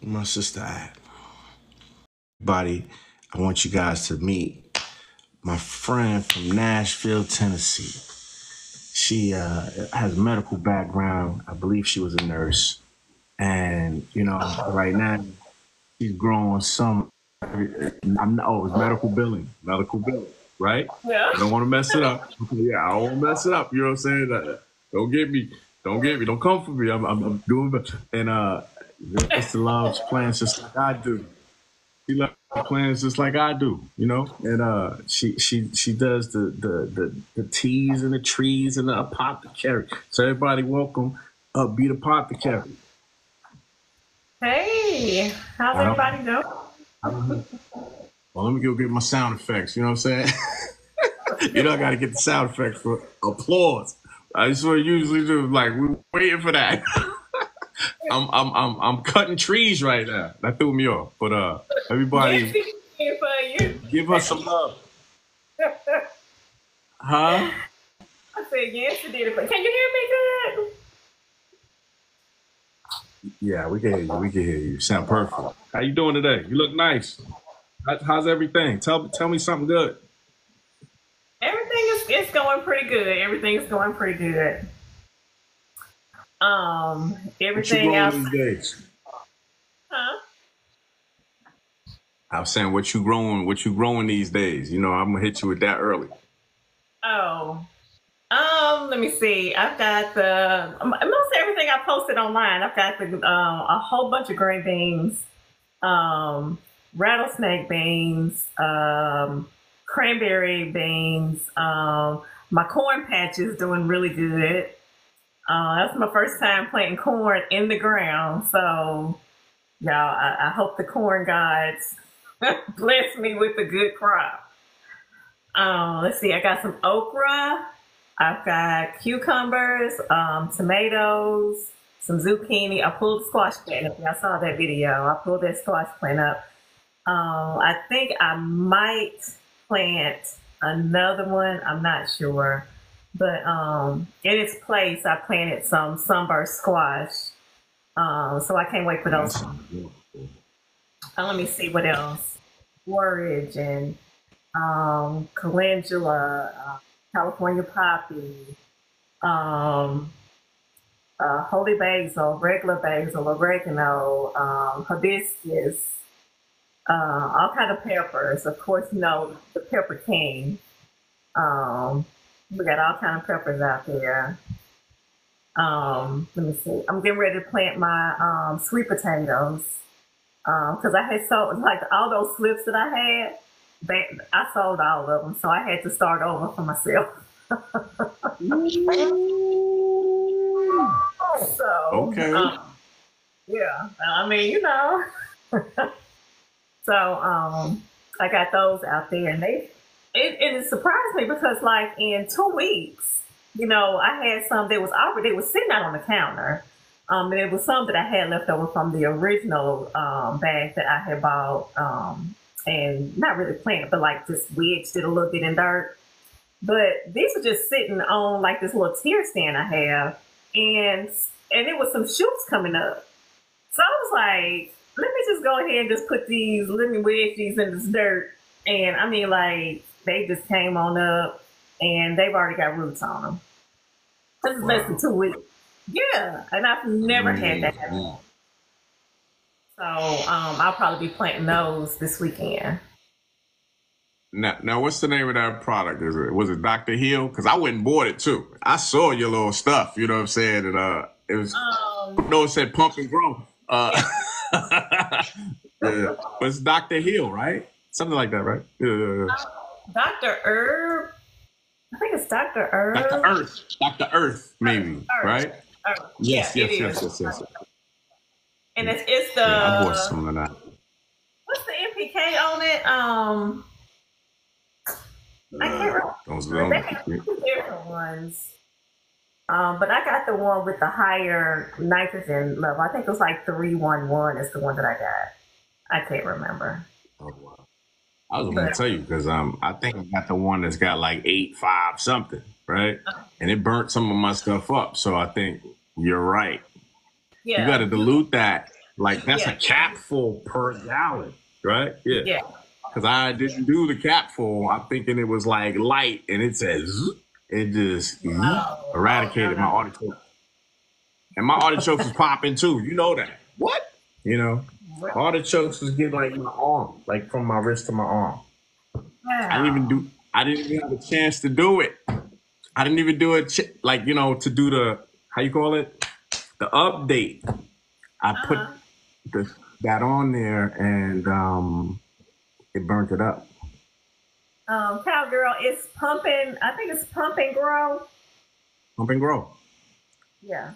Where my sister at? Everybody, I want you guys to meet my friend from Nashville, Tennessee. She has a medical background. I believe she was a nurse. And, you know, right now, she's growing some, it's medical billing, right? Yeah. I don't want to mess it up. Yeah, I don't want to mess it up. You know what I'm saying? Don't get me. Don't come for me. I'm doing better. And Mr. Love's plans just like I do. She loves plans just like I do, you know. And she does the teas and the trees and the apothecary. So everybody, welcome, Be the Apothecary. Hey, how's everybody doing? Well, let me go get my sound effects. You know what I'm saying? You know, I got to get the sound effects for applause. I just what I usually do. Like we're waiting for that. I'm cutting trees right now. That threw me off. But everybody, give her some love. Huh? I said yes, it did. Can you hear me good? Yeah, we can hear you. We can hear you. You sound perfect. How you doing today? You look nice. How's everything? Tell me something good. Everything is going pretty good. Everything's going pretty good. Everything else. These days? Huh? I was saying, what you growing these days? You know, I'm gonna hit you with that early. Oh, let me see. I've got most everything I posted online. I've got a whole bunch of green beans, rattlesnake beans, cranberry beans. My corn patch is doing really good. That's my first time planting corn in the ground. So, y'all, I hope the corn gods bless me with a good crop. Let's see, I got some okra. I've got cucumbers, tomatoes, some zucchini. I pulled the squash plant up. Y'all saw that video. I pulled that squash plant up. I think I might plant another one. I'm not sure. But in its place, I planted some sunburst squash. So I can't wait for those. Let me see what else. Borage and calendula, California poppy, holy basil, regular basil, oregano, hibiscus, all kind of peppers. Of course, you know, the pepper king. We got all kind of peppers out there. Let me see. I'm getting ready to plant my sweet potatoes because I had sold like all those slips that I had. I sold all of them, so I had to start over for myself. So okay, yeah. I mean, you know. So I got those out there, and it surprised me because like in 2 weeks, you know, I had some that was already, they was sitting out on the counter. And it was some that I had left over from the original bag that I had bought, and not really planted, but like just wedged it a little bit in dirt. But these are just sitting on like this little tier stand I have, and it was some shoots coming up. So I was like, let me just go ahead and just let me wedge these in this dirt. And I mean, like, they just came on up, and they've already got roots on them. This is less than 2 weeks. Yeah, and I've never had that happen. So I'll probably be planting those this weekend. Now, what's the name of that product? Was it Dr. Hill? Because I went and bought it too. I saw your little stuff. You know what I'm saying? And it was no, it said pump and grow. Yeah, but it's Dr. Hill, right? Something like that, right? Yeah. Dr. Herb. I think it's Dr. Herb. Dr. Earth, maybe, right? Earth. Yes. And it's the. Yeah, I bought some of that. What's the NPK on it? I can't remember. Those they have 2 different ones. But I got the one with the higher nitrogen level. I think it was like 311 is the one that I got. I can't remember. Oh, wow. I was gonna But tell you because I think I got the one that's got like 8.5 something, right? And it burnt some of my stuff up. So I think you're right. You got yeah, to dilute that. Like that's a yeah, capful per gallon, right? Yeah. yeah. Because I didn't do the capful. I'm thinking it was like light, and it says it just Oh, no, eradicated my artichoke, and my artichokes was popping too. You know that? What? You know, no. artichokes was getting like my arm, like from my wrist to my arm. I didn't even Wow. do. I didn't even have a chance to do it. I didn't even do it. Like to do the how you call it, the update. I put Uh-huh. the, that on there, and it burnt it up. Cowgirl, it's pumping. I think it's Pump and Grow. Pump and grow. Yeah.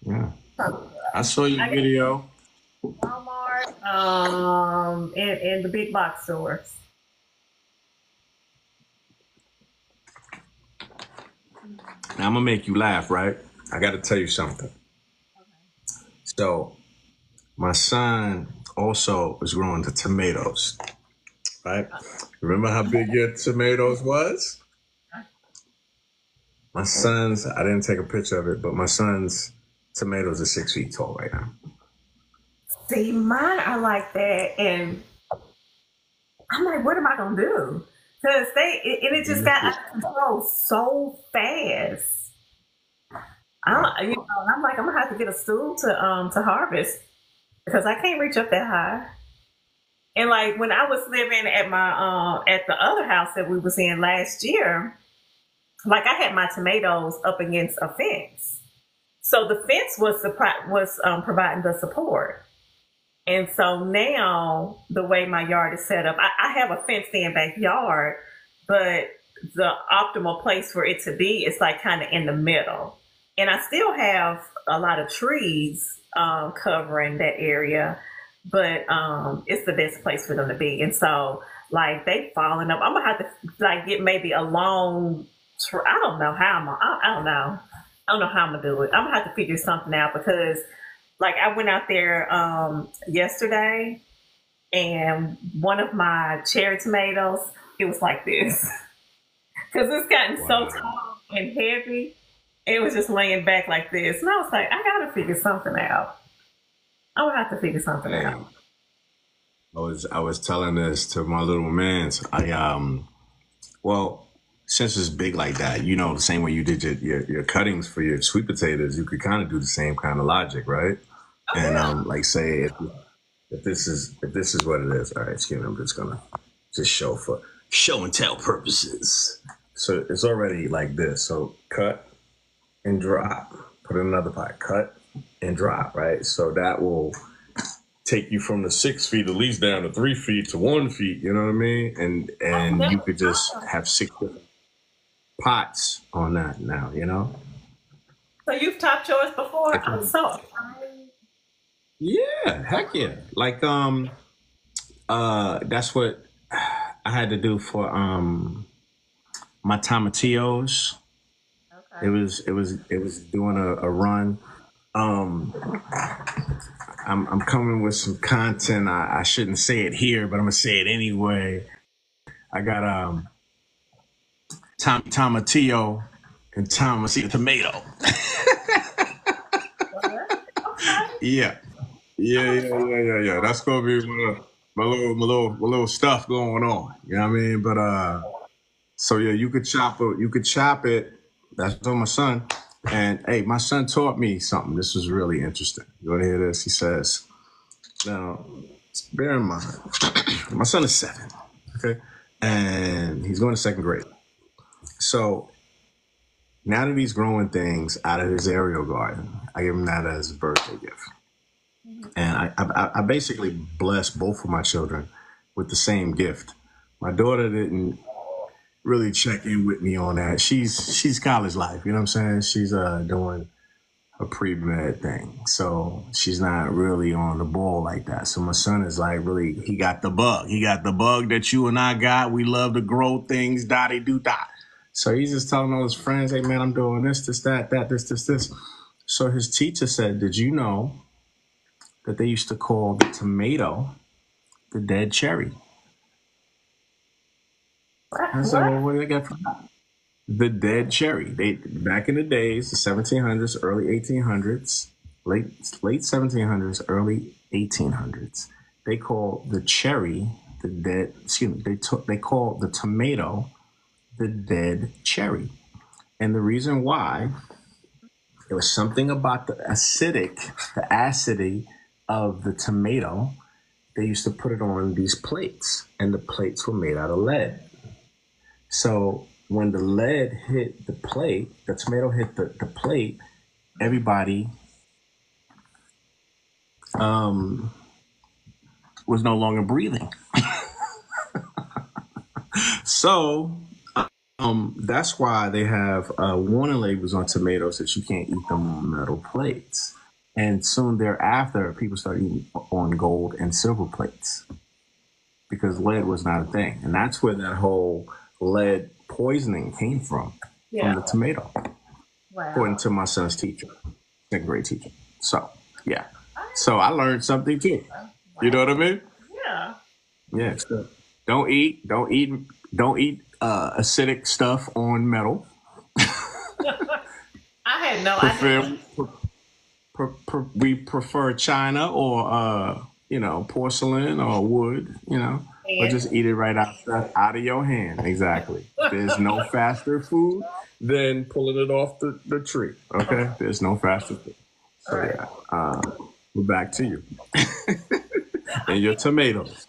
Yeah. Pump and I Grow. saw your I got video. Walmart, and the big box stores. Now I'm gonna make you laugh, right? I got to tell you something. So my son also was growing the tomatoes, right? Remember how big your tomatoes was? My son's. I didn't take a picture of it, but my son's tomatoes are 6 feet tall right now. See, mine are like that, and I'm like, what am I gonna do? Because and it just got out of control so fast. I Wow. don't, and I'm like, I'm gonna have to get a stool to harvest because I can't reach up that high. And like when I was living at my at the other house that we was in last year, like I had my tomatoes up against a fence, so the fence was providing the support. And so now the way my yard is set up, I have a fenced in backyard, but the optimal place for it to be is like kind of in the middle. And I still have a lot of trees covering that area, but it's the best place for them to be. And so like they falling up. I'm gonna have to like get maybe a long. I don't know how I don't know. I don't know how I'm gonna do it. I'm gonna have to figure something out because like I went out there yesterday and one of my cherry tomatoes, it was like this because it's gotten so Wow. tall and heavy. It was just laying back like this, and I was like, I gotta figure something out. I'm gonna have to figure something Hey, out. I was telling this to my little man. Well, since it's big like that, the same way you did your cuttings for your sweet potatoes, you could kind of do the same kind of logic, right? Oh And yeah. like say if this is what it is, all right, excuse me, I'm just gonna just show for show and tell purposes. So it's already like this. So cut and drop. Put in another pot. Cut and drop, right? So that will take you from the 6 feet at least down to 3 feet to 1 feet. You know what I mean? And Oh, and that you was could just awesome. have six different pots on that now. So you've topped yours before? If I'm you, so excited. yeah, heck yeah. Like that's what I had to do for my tomatillos. It Okay. was it was it was doing a run. Um, I'm coming with some content. I shouldn't say it here, but I'm gonna say it anyway. I got tomatillo and tomatillo tomato. Okay. Yeah, yeah, I'm yeah, excited. yeah, yeah, yeah. That's gonna be my little stuff going on. You know what I mean? But so yeah, you could chop it. You could chop it. That's on my son. And hey, my son taught me something. This was really interesting. You want to hear this? He says, now, bear in mind, my son is 7, okay? Yeah. And he's going to second grade. So now that he's growing things out of his aerial garden, I give him that as a birthday gift. Mhm. And I basically blessed both of my children with the same gift. My daughter didn't really check in with me on that. She's college life, you know what I'm saying? She's doing a pre-med thing. So she's not really on the ball like that. So my son is like really he got the bug. He got the bug that you and I got. We love to grow things, dotty do dot. So he's just telling all his friends, hey man, I'm doing this, that, this. So his teacher said, did you know that they used to call the tomato the dead cherry? I said, What? well, what do they get from that? The dead cherry. They back in the days, the 1700s, early 1800s, late 1700s, early 1800s. They call the cherry the dead. Excuse me. They call the tomato the dead cherry, and the reason why, it was something about the acidity of the tomato. They used to put it on these plates, and the plates were made out of lead. So when the lead hit the plate, the tomato hit the plate, everybody was no longer breathing. So that's why they have warning labels on tomatoes that you can't eat them on metal plates. And soon thereafter, people started eating on gold and silver plates because lead was not a thing. And that's where that whole lead poisoning came from Yeah. the tomato, Wow. according to my son's teacher, second grade teacher. So, yeah. So I learned something too. Wow. You know what I mean? Yeah. Yeah. So don't eat acidic stuff on metal. I had no idea. We prefer china or porcelain or wood, or just eat it right out of your hand. Exactly. There's no faster food than pulling it off the tree. Okay, there's no faster food. So Right. yeah, we're back to you and your tomatoes.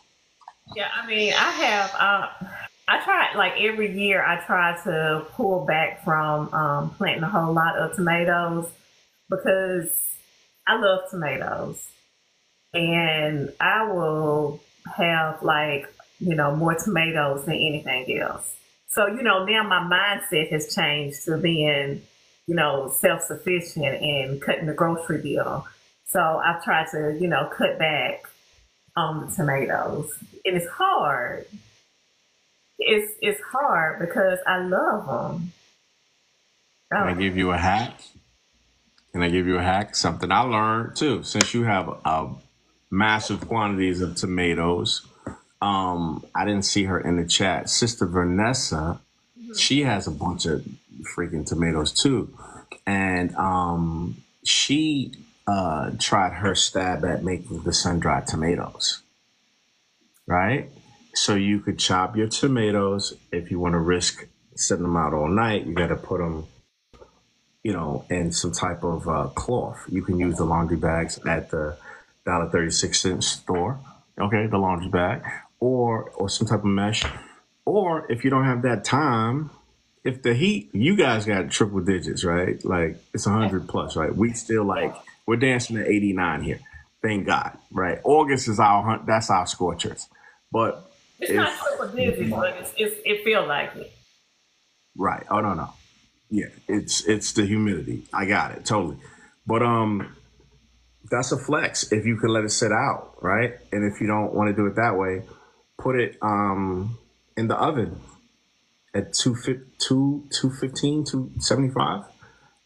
Yeah, I mean, I have. I try like every year. I try to pull back from planting a whole lot of tomatoes because I love tomatoes, and I will have like more tomatoes than anything else. So now my mindset has changed to being self sufficient and cutting the grocery bill. So I've tried to cut back on the tomatoes, and it's hard. It's hard because I love them. Can I give you a hack? Can I give you a hack? Something I learned too, since you have massive quantities of tomatoes. I didn't see her in the chat. Sister Vanessa, she has a bunch of freaking tomatoes too. And she tried her stab at making the sun-dried tomatoes. Right? So you could chop your tomatoes. If you want to risk setting them out all night, you got to put them in some type of cloth. You can use the laundry bags at the $1.36 store. Okay, the laundry bag, or some type of mesh. Or if you don't have that time, if the heat, you guys got triple digits, right? Like it's 100 plus, right? We still we're dancing at 89 here. Thank God, right? August is that's our scorchers. But it's not triple digits, but it feels like it. Right. Oh no. Yeah, it's the humidity. I got it totally. But that's a flex if you can let it sit out, right? And if you don't want to do it that way, put it in the oven at 215, 275,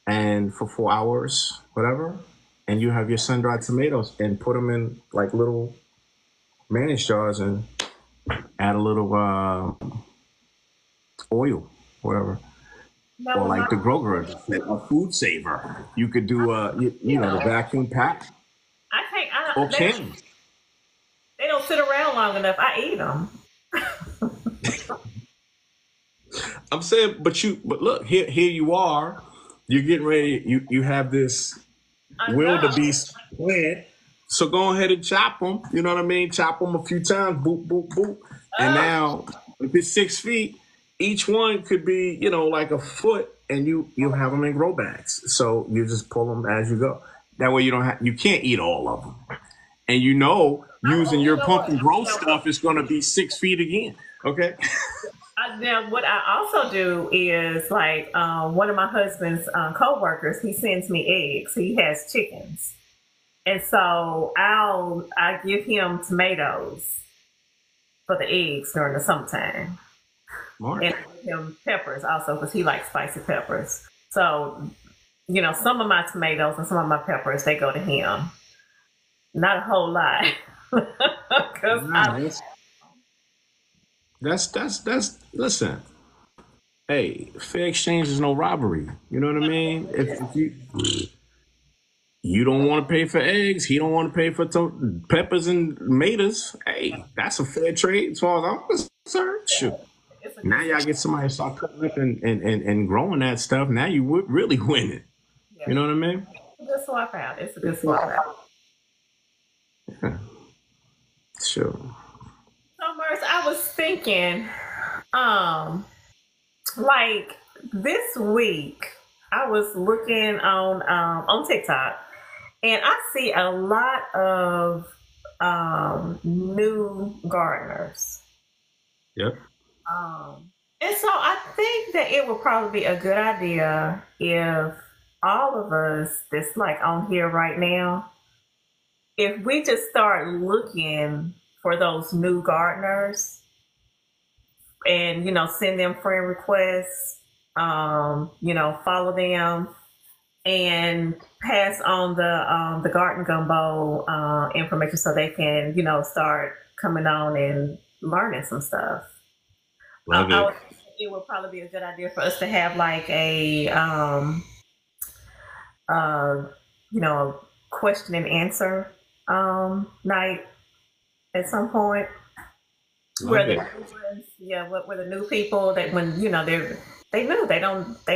and for 4 hours, whatever. And you have your sun-dried tomatoes and put them in like little mayonnaise jars and add a little oil, whatever. Or like the Grover, a food saver. You could do the vacuum pack. I can't. They don't sit around long enough. I eat them. I'm saying, but look, here you are. You're getting ready. You have this wildebeest plant. So go ahead and chop them. You know what I mean? Chop them a few times. Boop, boop, boop. And now, if it's 6 feet, each one could be, like a foot, and you have them in grow bags. So you just pull them as you go. That way you can't eat all of them. And using your pumpkin grow stuff is going to be 6 feet again. Okay. Now, what I also do is like one of my husband's co-workers, he sends me eggs. He has chickens. And so I give him tomatoes for the eggs during the summertime. and Smart. I give him peppers also because he likes spicy peppers. So, some of my tomatoes and some of my peppers they go to him. Not a whole lot, because Nah, that's listen. Hey, fair exchange is no robbery. You know what I mean? If you don't want to pay for eggs, he don't want to pay for peppers and tomatoes. Hey, that's a fair trade as far as I'm concerned. Shoot. it's a Now good y'all get somebody to start cutting up and growing that stuff. Now you would really win it. yeah, You know what I mean? it's a good swap out. It's a good swap out. Yeah, sure. So, Merce, I was thinking, um, like this week, I was looking on TikTok, and I see a lot of new gardeners. Yep. And so I think that it would probably be a good idea if all of us that's like on here right now, if we just start looking for those new gardeners and send them friend requests, follow them and pass on the garden gumbo information so they can start coming on and learning some stuff. Love I it. would think it would probably be a good idea for us to have like a uh question and answer night at some point where Love the it. new ones, yeah, where the new people that when they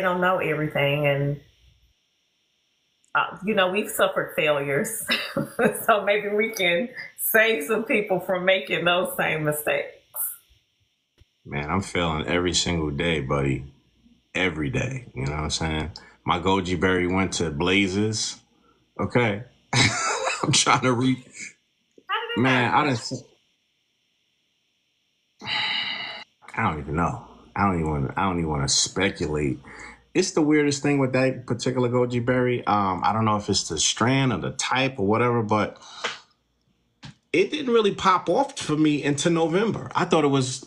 don't know everything, and we've suffered failures, so maybe we can save some people from making those same mistakes. Man, I'm failing every single day, buddy. Every day. You know what I'm saying? My goji berry went to blazes. Okay. I'm trying to read. How did that Man, happen? I don't even know. I don't even want to speculate. It's the weirdest thing with that particular goji berry. I don't know if it's the strand or the type or whatever, but it didn't really pop off for me until November. I thought it was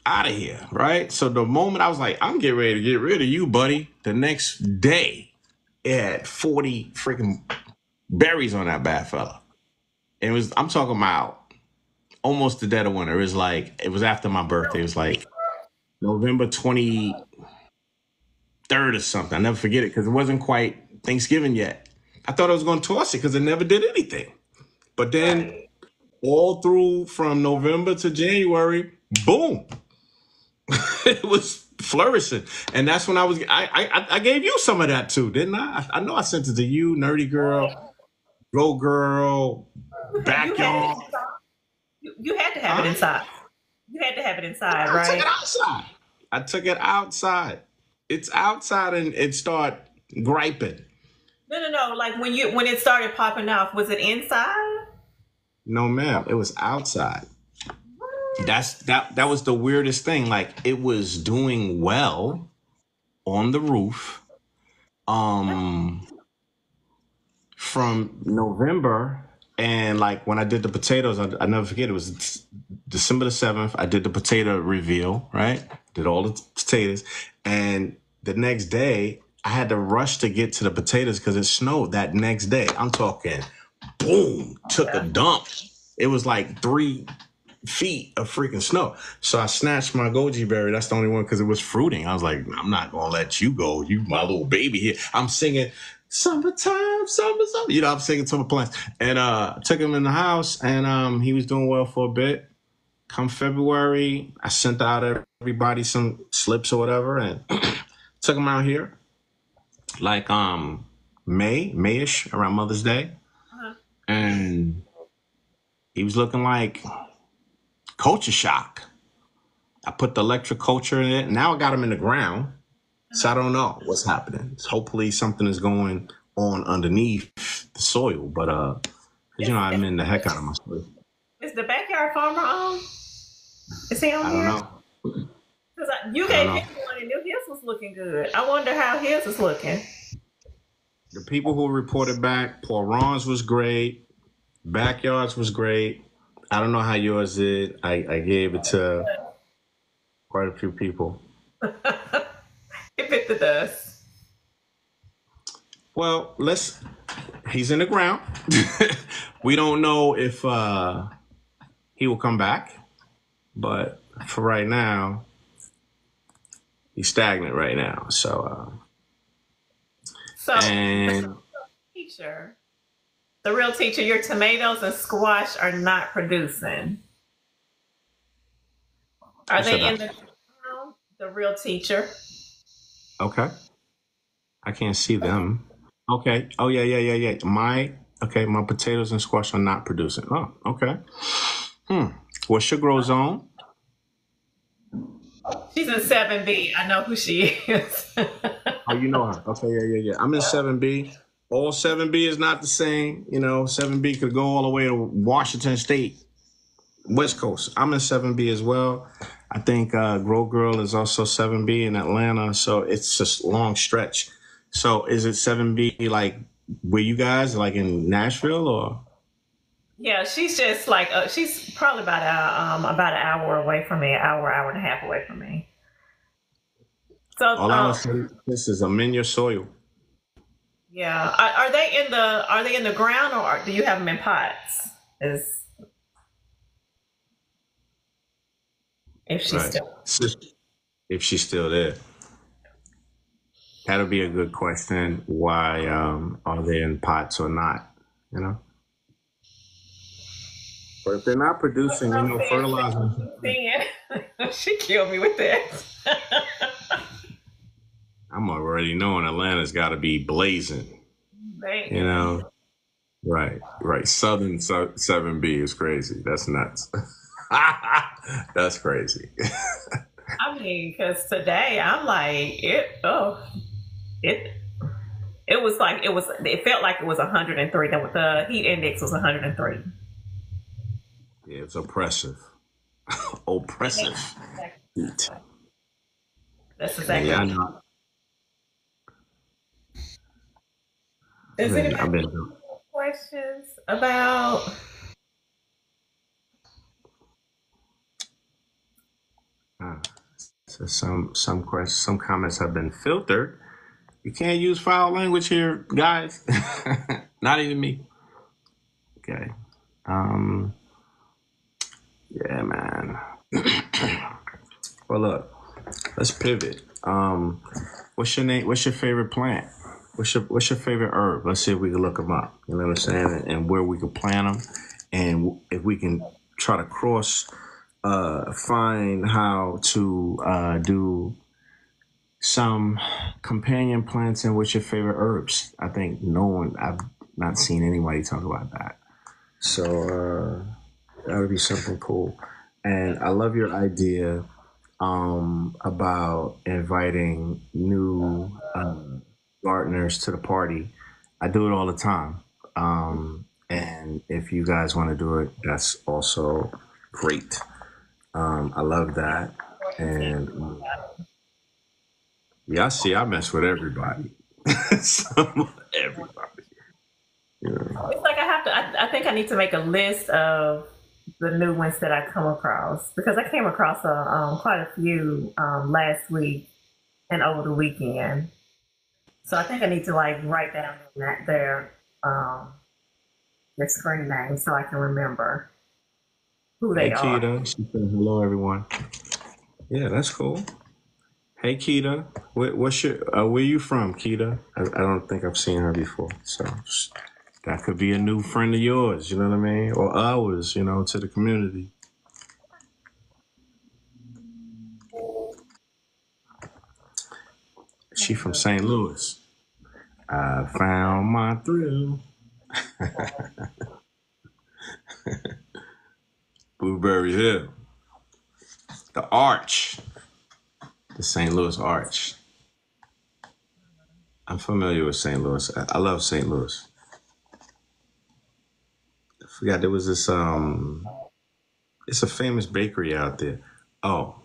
out of here, right? So the moment I was like, I'm getting ready to get rid of you, buddy, the next day it had 40 freaking berries on that bad fella. And I'm talking about almost the dead of winter. It was after my birthday. It was like November 23rd or something. I never forget it because it wasn't quite Thanksgiving yet. I thought I was going to toss it because it never did anything. But then Right. all through from November to January, boom, it was flourishing. And that's when I gave you some of that too, didn't I know I sent it to you, Nerdy Girl, Go Girl, You had it Backyard. inside. You had to have it Huh? inside. You had to have it inside, I took it right? outside. I took it outside. It's outside and it start griping. No, no, no. Like when it started popping off, was it inside? No, ma'am. It was outside. That was the weirdest thing. Like it was doing well on the roof. Um from November and like when I did the potatoes, I never forget it was December the 7th. I did the potato reveal, right? Did all the potatoes. And the next day I had to rush to get to the potatoes because it snowed that next day. I'm talking boom, took a Yeah. dump. It was like 3 feet of freaking snow. So I snatched my goji berry. That's the only one because it was fruiting. I was like, I'm not gonna let you go. You my little baby here. I'm singing summertime, summer. You know, I'm singing to my plants. And took him in the house and he was doing well for a bit. Come February, I sent out everybody some slips or whatever and took him out here. Like Mayish around Mother's Day. Uh-huh. And he was looking like culture shock. I put the electric culture in it. Now I got him in the ground. So I Uh-huh. don't know what's happening. Hopefully something is going on underneath the soil. But 'cause, you Is, know, is I'm in the heck out of my soil. is the backyard farmer on? Is he on I don't here? know. Because you I don't gave know. him one and his was looking good. I wonder how his is looking. The people who reported back, Paul Ron's was great. Backyards was great. I don't know how yours did. I gave it to quite a few people. It bit the dust. Well, he's in the ground. We don't know if he will come back, but for right now, he's stagnant right now. So, and teacher, the real teacher, your tomatoes and squash are not producing. Are they in the real teacher? Okay. I can't see them. Okay. Oh yeah. My potatoes and squash are not producing. Oh, okay. What's your grow zone? She's in 7B. I know who she is. Oh, you know her. Okay, yeah. I'm in 7B. All 7B is not the same. 7B could go all the way to Washington State, West Coast. I'm in 7B as well. I think Grow Girl is also 7B in Atlanta. So it's just a long stretch. So is it 7B like where you guys, like in Nashville or? Yeah, she's just like, she's probably about an hour away from me, hour and a half away from me. So all I was saying, this is I'm in your soil. Yeah. Are they in the ground or do you have them in pots? If she's still there. That'll be a good question. Why are they in pots or not? But if they're not producing, fertilizer. She killed me with that. I'm already knowing Atlanta's got to be blazing. Right. Southern 7B is crazy. That's nuts. That's crazy. I mean, because today I'm like, it felt like it was 103. The heat index was 103. Yeah, it's oppressive. Oppressive heat. That's exactly. Yeah, I know. Does anybody have questions about? So some comments have been filtered. You can't use foul language here, guys. Not even me. Okay. Yeah, man. Well, look, let's pivot. What's your name? What's your favorite plant? What's your favorite herb? Let's see if we can look them up. You know what I'm saying? And where we can plant them, and if we can try to find how to do some companion plants and what's your favorite herbs. I think I've not seen anybody talk about that. So that would be something cool. And I love your idea about inviting new gardeners to the party. I do it all the time. And if you guys want to do it, that's also great. I love that. And yeah, I mess with everybody. Everybody. It's like I think I need to make a list of the new ones that I come across, because I came across quite a few last week and over the weekend. So I think I need to write down their screen names so I can remember who they are. Hey, Keita. She said hello, everyone. Yeah, that's cool. Hey, Keita. Where you from, Keita? I don't think I've seen her before. So that could be a new friend of yours, you know what I mean? Or ours, to the community. She from St. Louis. I found my thrill. Blueberry Hill. The Arch. The St. Louis Arch. I'm familiar with St. Louis. I love St. Louis. I forgot there was this it's a famous bakery out there. Oh.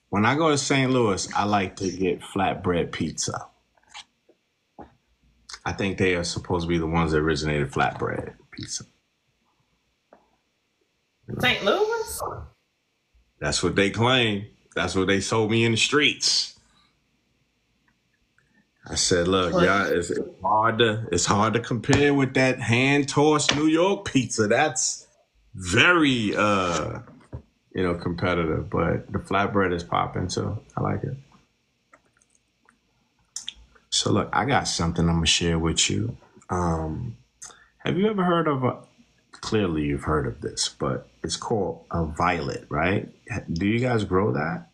When I go to St. Louis, I like to get flatbread pizza. I think they are supposed to be the ones that originated flatbread pizza. St. Louis? That's what they claim. That's what they sold me in the streets. I said, look, But y'all, it's hard to compare with that hand tossed New York pizza. That's very competitive, but the flatbread is popping too. I like it. So look, I got something I'm gonna share with you. Um, have you ever heard of a? Clearly, you've heard of this, but it's called a violet, right? Do you guys grow that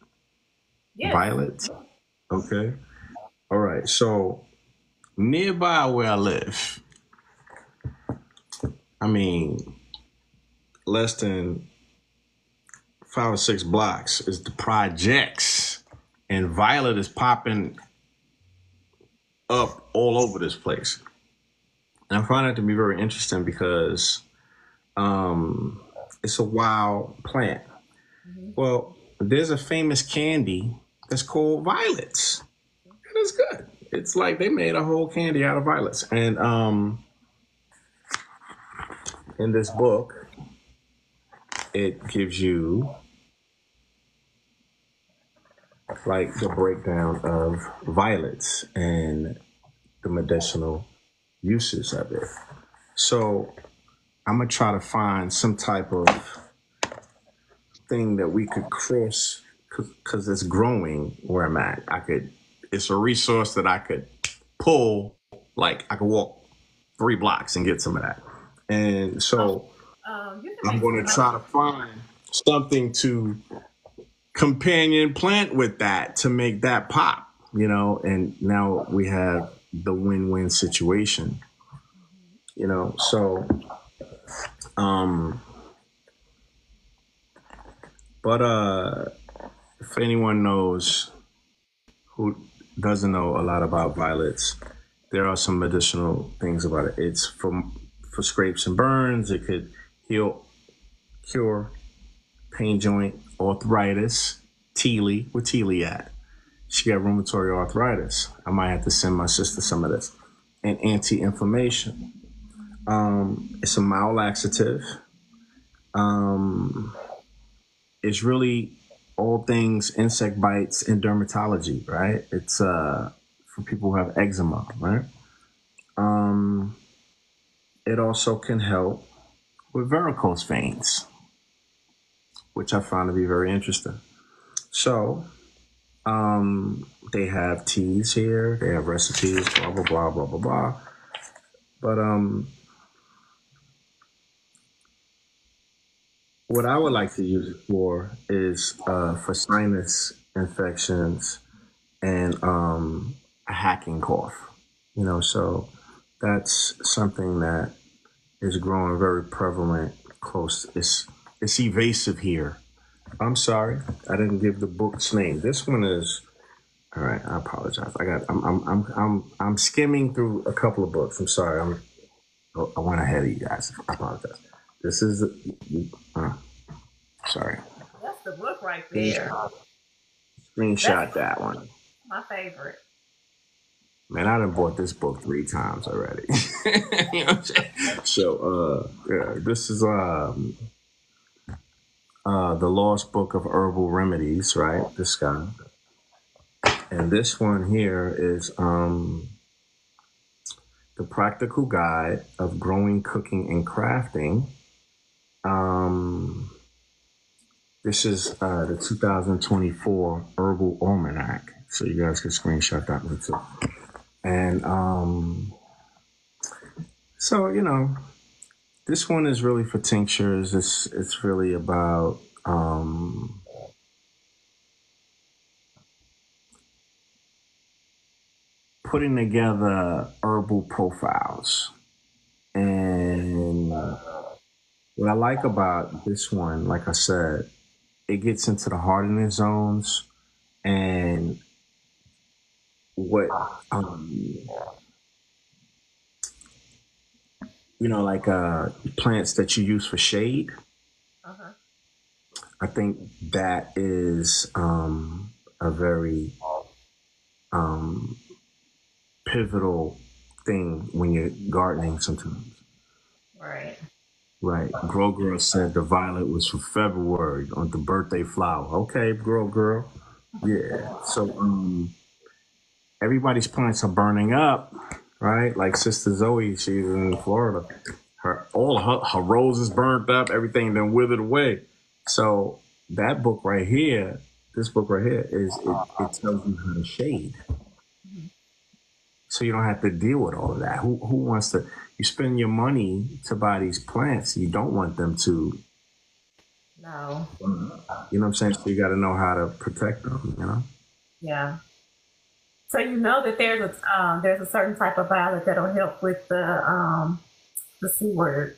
yes. violets? Okay. All right. So nearby where I live, I mean, less than 5 or 6 blocks is the projects, and violet is popping up all over this place. And I find it to be very interesting because um, it's a wild plant. Hmm. Well, there's a famous candy that's called violets. And it's good. It's like they made a whole candy out of violets. And in this book, it gives you like the breakdown of violets and the medicinal uses of it. So I'm gonna try to find some type of thing that we could cross because it's growing where I'm at. It's a resource that I could pull, like I could walk 3 blocks and get some of that. And Oh, so you can I'm make going some to try to find something to companion plant with that to make that pop, and now we have the win-win situation, so, um, but, if anyone knows who doesn't know a lot about violets, there are some medicinal things about it. It's for scrapes and burns. It could heal, cure pain joint, arthritis. Teely, where Teely at? She got rheumatoid arthritis. I might have to send my sister some of this. And anti-inflammation. It's a mild laxative. Um, it's really all things insect bites and dermatology, right? It's for people who have eczema, right? Um, it also can help with varicose veins, which I found to be very interesting. So they have teas here, they have recipes, blah blah blah blah blah blah. But what I would like to use it for is for sinus infections and a hacking cough. So that's something that is growing very prevalent. Close, it's evasive here. I'm sorry, I didn't give the book's name. This one is all right. I apologize. I'm skimming through a couple of books. I'm sorry. I went ahead of you guys. I apologize. This is uh, sorry. That's the book right there. Screenshot, That's screenshot that one. my favorite. Man, I done bought this book 3 times already. You know what I'm saying? So, yeah, this is the Lost Book of Herbal Remedies, right? This guy, and this one here is the Practical Guide of Growing, Cooking, and Crafting. Um, this is the 2024 Herbal Almanac, so you guys can screenshot that one too. And so this one is really for tinctures. It's really about putting together herbal profiles. And what I like about this one, like I said, it gets into the hardiness zones and what like plants that you use for shade. Uh-huh. I think that is a very um, pivotal thing when you're gardening sometimes. Right. Right. Girl Girl said the violet was for February on the birthday flower. Okay, Girl Girl. Yeah. So everybody's plants are burning up, right? Like Sister Zoe, she's in Florida. Her roses burned up, everything then withered away. So that book right here, this book right here, it tells you how to shade. So you don't have to deal with all of that. Who wants to? You spend your money to buy these plants. You don't want them to. No. You know what I'm saying? So you got to know how to protect them. You know. Yeah. So you know that there's a certain type of violet that'll help with the C word.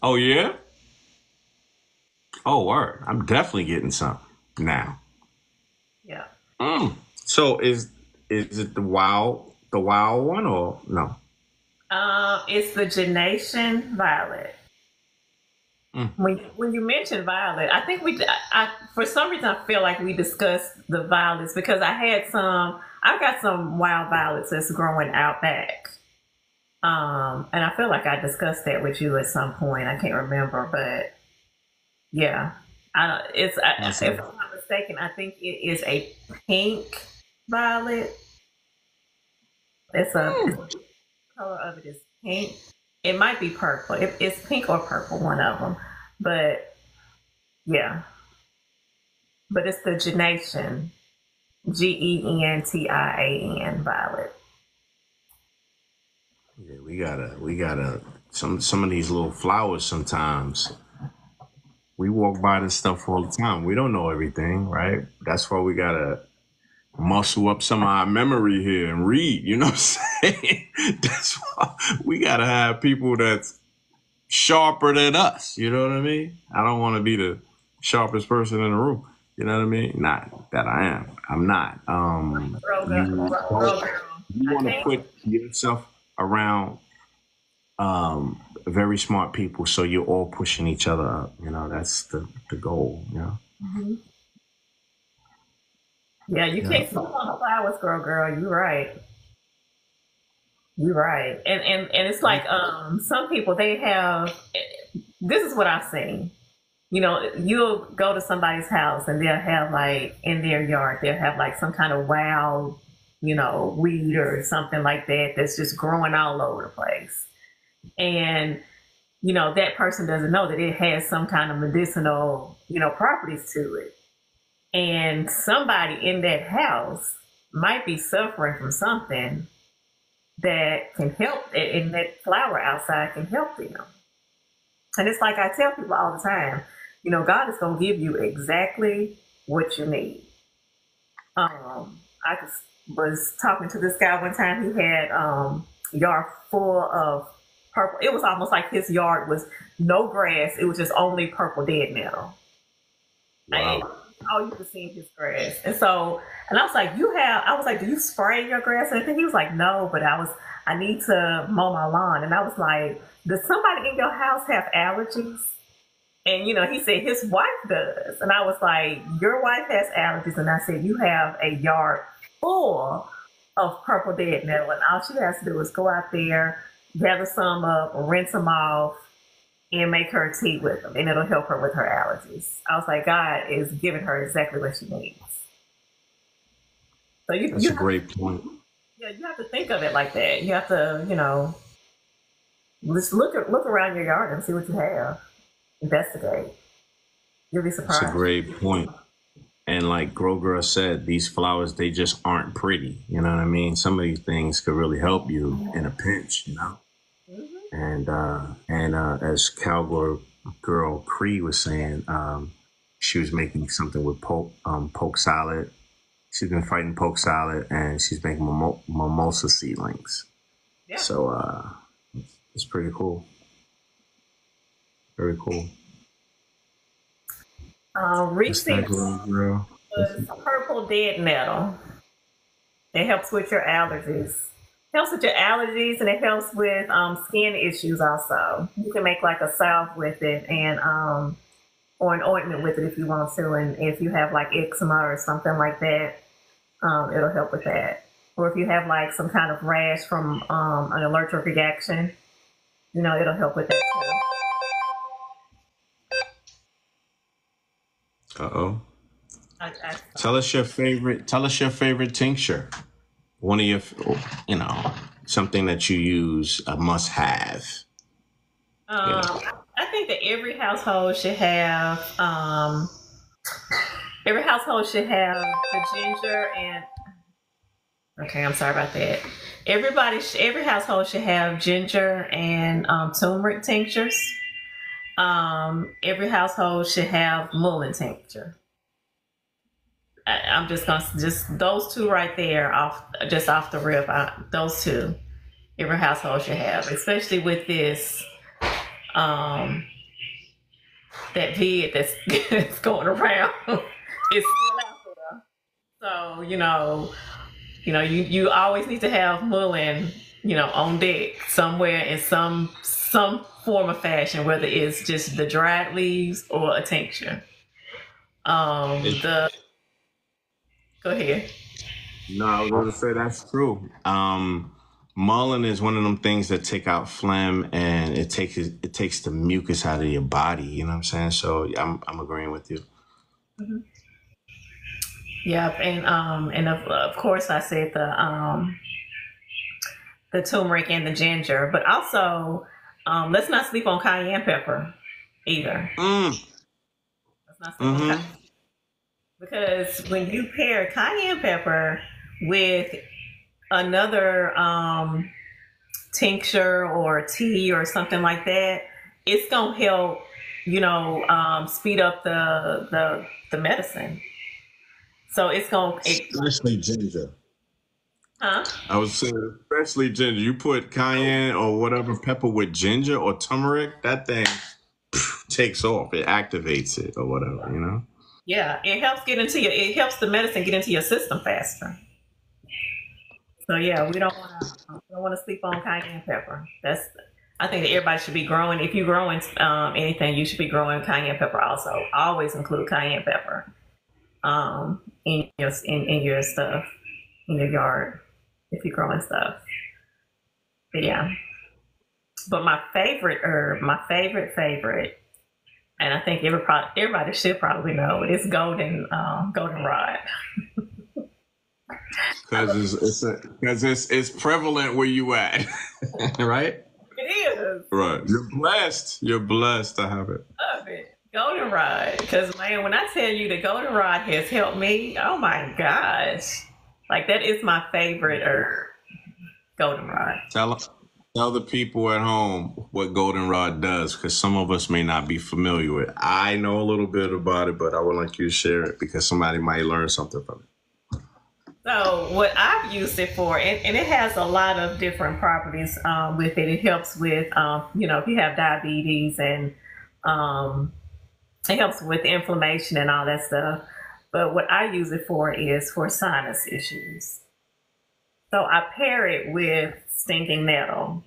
Oh yeah. Oh word! I'm definitely getting some now. Yeah. So is it the wild one or no? It's the Genation Violet. When you mentioned violet, I think I for some reason I feel like we discussed the violets because I've got some wild violets that's growing out back. And I feel like I discussed that with you at some point. I can't remember, but yeah, if I'm not mistaken, I think it is a pink violet. The color of it is pink. It might be purple. It's pink or purple, one of them. But yeah, but it's the Genation, GENTIAN violet. Yeah, we gotta some of these little flowers sometimes. We walk by this stuff all the time. We don't know everything, right? That's why we gotta muscle up some of our memory here and read, you know what I'm saying? That's why we gotta have people that's sharper than us, you know what I mean? I don't wanna be the sharpest person in the room. You know what I mean? Not that I am. I'm not. You want to put yourself around very smart people so you're all pushing each other up. You know, that's the goal, you know? Mm-hmm. Yeah, you can't sleep on the flowers, girl. You're right. You're right. And it's like some people they have this is what I've seen. You know, you'll go to somebody's house and they'll have like in their yard, they'll have like some kind of wild, weed or something like that that's just growing all over the place. And, that person doesn't know that it has some kind of medicinal, properties to it. And somebody in that house might be suffering from something that can help, and that flower outside can help them. And it's like I tell people all the time, God is going to give you exactly what you need. I was talking to this guy one time. He had yard full of purple. It was almost like his yard was no grass. It was just only purple dead nettle. Wow. All you could see in his grass. And I was like, do you spray your grass? And he was like, no, but I need to mow my lawn. And I was like, does somebody in your house have allergies? And, he said his wife does. And I was like, your wife has allergies. And I said, you have a yard full of purple dead nettle. And all she has to do is go out there, gather some up, rinse them off, and make her tea with them. And it'll help her with her allergies. I was like, God is giving her exactly what she needs. So that's a great point. Yeah, you have to think of it like that. You have to, just look around your yard and see what you have. Investigate. You'll be surprised. That's a great point. And like Grow Girl said, these flowers, they just aren't pretty. You know what I mean? Some of these things could really help you in a pinch, Mm-hmm. And as Cowgirl Girl Cree was saying, she was making something with poke salad. She's been fighting poke salad, and she's making mimosa seedlings. Yeah. So it's pretty cool. Very cool. Recent purple dead nettle. It helps with your allergies. Helps with your allergies, and it helps with skin issues also. You can make like a salve with it and or an ointment with it if you want to. And if you have like eczema or something like that, it'll help with that. Or if you have like some kind of rash from an allergic reaction, it'll help with that too. Uh-oh. I Tell us your favorite. Tell us your favorite tincture. One of your, you know, something that you use, a must have. You um, know. I think that every household should have the ginger and okay, I'm sorry about that. Every household should have ginger and turmeric tinctures. Every household should have mullein tincture. I'm just gonna just those two right there off the rip. Those two every household should have, especially with this um that vid that's, that's going around. It's still out there. So you always need to have mullein, on deck somewhere in some form of fashion, whether it's just the dried leaves or a tincture. It, The Go ahead. no, I was going to say that's true. Mullein is one of them things that take out phlegm and it takes the mucus out of your body. You know what I'm saying? So yeah, I'm agreeing with you. Mhm. Yep, and of course I said the turmeric and the ginger, but also let's not sleep on cayenne pepper either. Mm, Let's not sleep on mm-hmm. cayenne because when you pair cayenne pepper with another tincture or tea or something like that, it's gonna help, speed up the medicine. So Especially ginger. huh? I was saying, especially ginger. You put cayenne or whatever pepper with ginger or turmeric, that thing takes off. It activates it or whatever, you know? Yeah, it helps the medicine get into your system faster. So yeah, we don't want to sleep on cayenne pepper. I think that everybody should be growing. If you're growing anything, you should be growing cayenne pepper also. Always include cayenne pepper in your stuff in your yard if you're growing stuff. But yeah, but my favorite herb, my favorite, and I think everybody should probably know it is goldenrod. Because it's prevalent where you at, right? It is. Right. You're blessed. You're blessed to have it. Love it. Goldenrod. Because, man, when I tell you that goldenrod has helped me, oh my gosh. Like, that is my favorite herb. Goldenrod. Tell tell the people at home what goldenrod does, because some of us may not be familiar with it. I know a little bit about it, but I would like you to share it because somebody might learn something from So, what I've used it for, and it has a lot of different properties with it. It helps with, if you have diabetes, and um, it helps with inflammation and all that stuff. But what I use it for is for sinus issues. So I pair it with stinking nettle.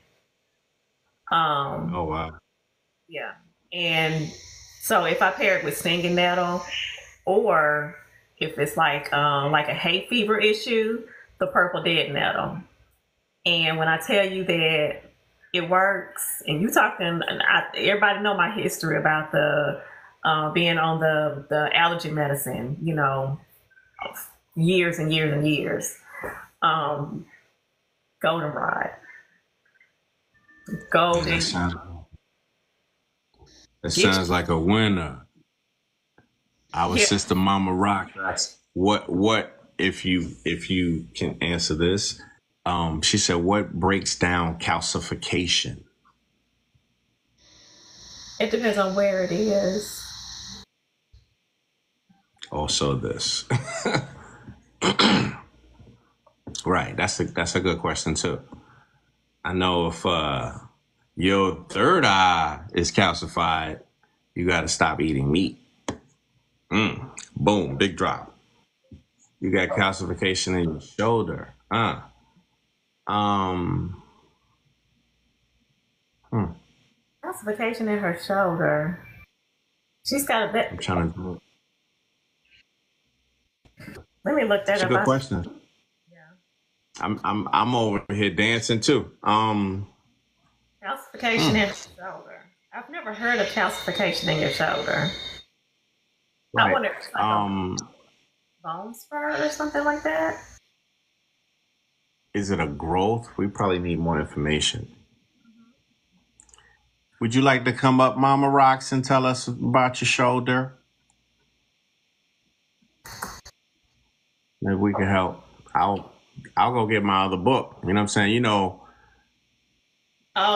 it. Um, Oh wow. yeah. And so if I pair it with stinging nettle, or if it's like a hay fever issue, the purple dead nettle. And when I tell you that it works, and you talking, everybody know my history about the being on the allergy medicine, years and years and years. Um, goldenrod, That golden, sounds that get sounds like a winner. Our you, yeah. sister Mama Rock. That's what if you can answer this. She said, what breaks down calcification? It depends on where it is. Also this. Right. That's a good question too. I know if your third eye is calcified, you got to stop eating meat. Boom, big drop. You got calcification in your shoulder. Um, hmm, Calcification in her shoulder. She's got a I'm bit. trying to. Let me look that That's a up. good question. Yeah. I'm over here dancing too. Calcification Hmm, in the shoulder. I've never heard of calcification in your shoulder. I Right. wonder if it's like a bone spur or something like that. Is it a growth? We probably need more information. Would you like to come up, Mama Rocks, and tell us about your shoulder? Maybe we can help. I'll go get my other book. You know what I'm saying? Oh,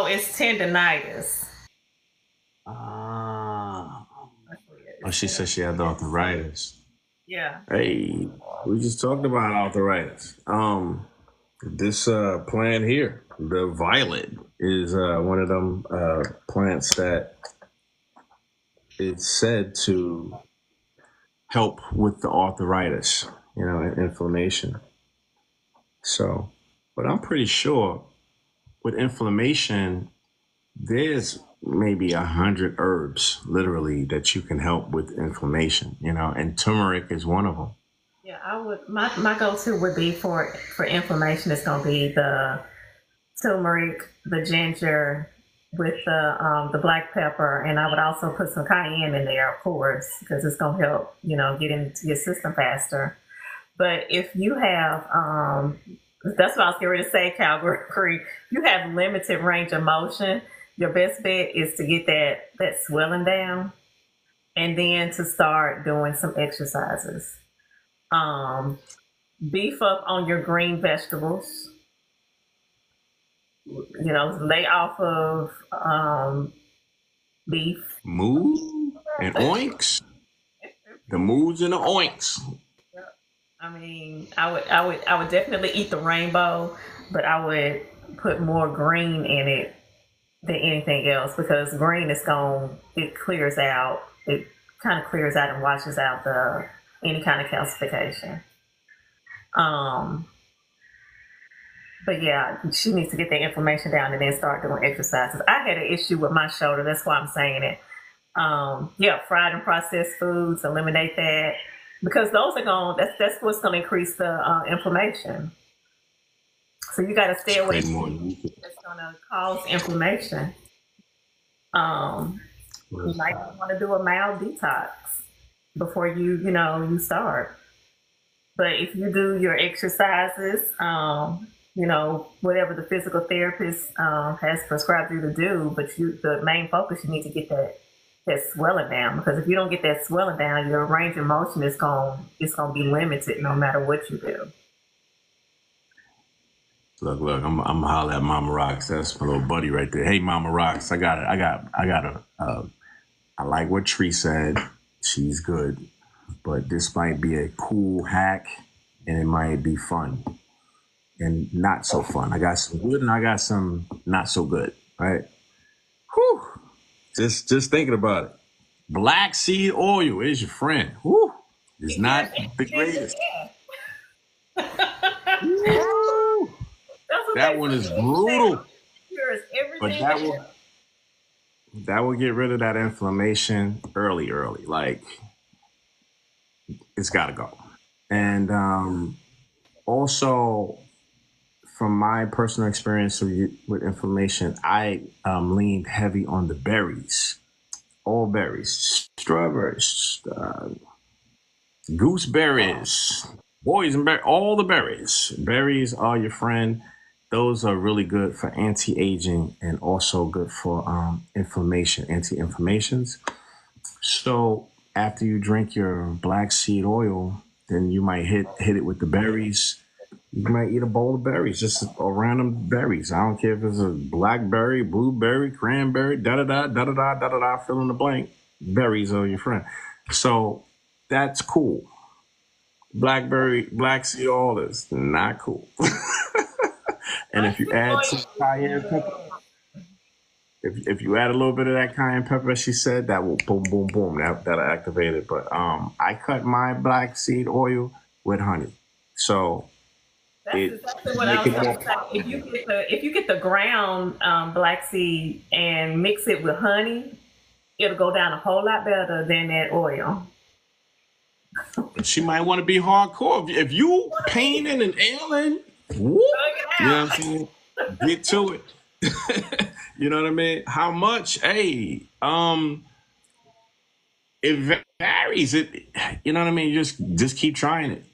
it's tendonitis. Ah. That's weird. Oh, It's she said she had the tendonitis. arthritis. Yeah. Hey, we just talked about arthritis. This plant here, the violet, is one of them plants that is said to help with the arthritis, and inflammation. So, but I'm pretty sure with inflammation, there's maybe 100 herbs, literally, that you can help with inflammation. And turmeric is one of them. Yeah, I would. My go to would be for inflammation. It's gonna be the turmeric, the ginger, with the black pepper, and I would also put some cayenne in there, of course, because it's gonna help get into your system faster. But if you have that's what I was getting ready to say, Calgary. You have limited range of motion. Your best bet is to get that swelling down, and then to start doing some exercises. Um, Beef up on your green vegetables. Lay off of beef. Moo and oinks. The moos and the oinks. I mean, I would definitely eat the rainbow, but I would put more green in it than anything else, because green it clears out. It kind of clears out and washes out the any kind of calcification. Um, but yeah, she needs to get the information down and then start doing exercises. I had an issue with my shoulder. That's why I'm saying it. Yeah, fried and processed foods, eliminate that, because those are that's what's going to increase the inflammation. So you got to stay away from food that's going to cause inflammation. You might want to do a mild detox before you start. But if you do your exercises, whatever the physical therapist has prescribed you to do, but the main focus, you need to get that swelling down, because if you don't get that swelling down, your range of motion is going to be limited no matter what you do. Look, I'm gonna holler at Mama Rocks. That's my little buddy right there. Hey, Mama Rocks, I got it. I like what Tree said. She's good, but this might be a cool hack, and it might be fun and not so fun. I got some good and I got some not so good. Right? Whew. Just thinking about it. Black seed oil is your friend. Whew. It's not the greatest. Woo. That one is brutal. But that will get rid of that inflammation early. Like, it's got to go. And also, from my personal experience with inflammation, I leaned heavy on the berries. All berries. Strawberries, gooseberries, boysenberry, all the berries. Berries are your friend. Those are really good for anti-aging and also good for inflammation, anti-inflammations. So after you drink your black seed oil, then you might hit it with the berries. You might eat a bowl of berries, just a random berries. I don't care if it's a blackberry, blueberry, cranberry, da-da-da, fill in the blank. Berries are your friend. So that's cool. Black seed oil is not cool. And if you add some cayenne pepper, if you add a little bit of that cayenne pepper, she said, that will boom, boom, boom. That'll activate it. But I cut my black seed oil with honey. So that's exactly what I was going to say. If you get the ground black seed and mix it with honey, it'll go down a whole lot better than that oil. She might want to be hardcore. If you painting and ailing, whoop, you know what I'm saying? Get to it. You know what I mean? How much? Hey, it varies. varies. You know what I mean? Just keep trying it.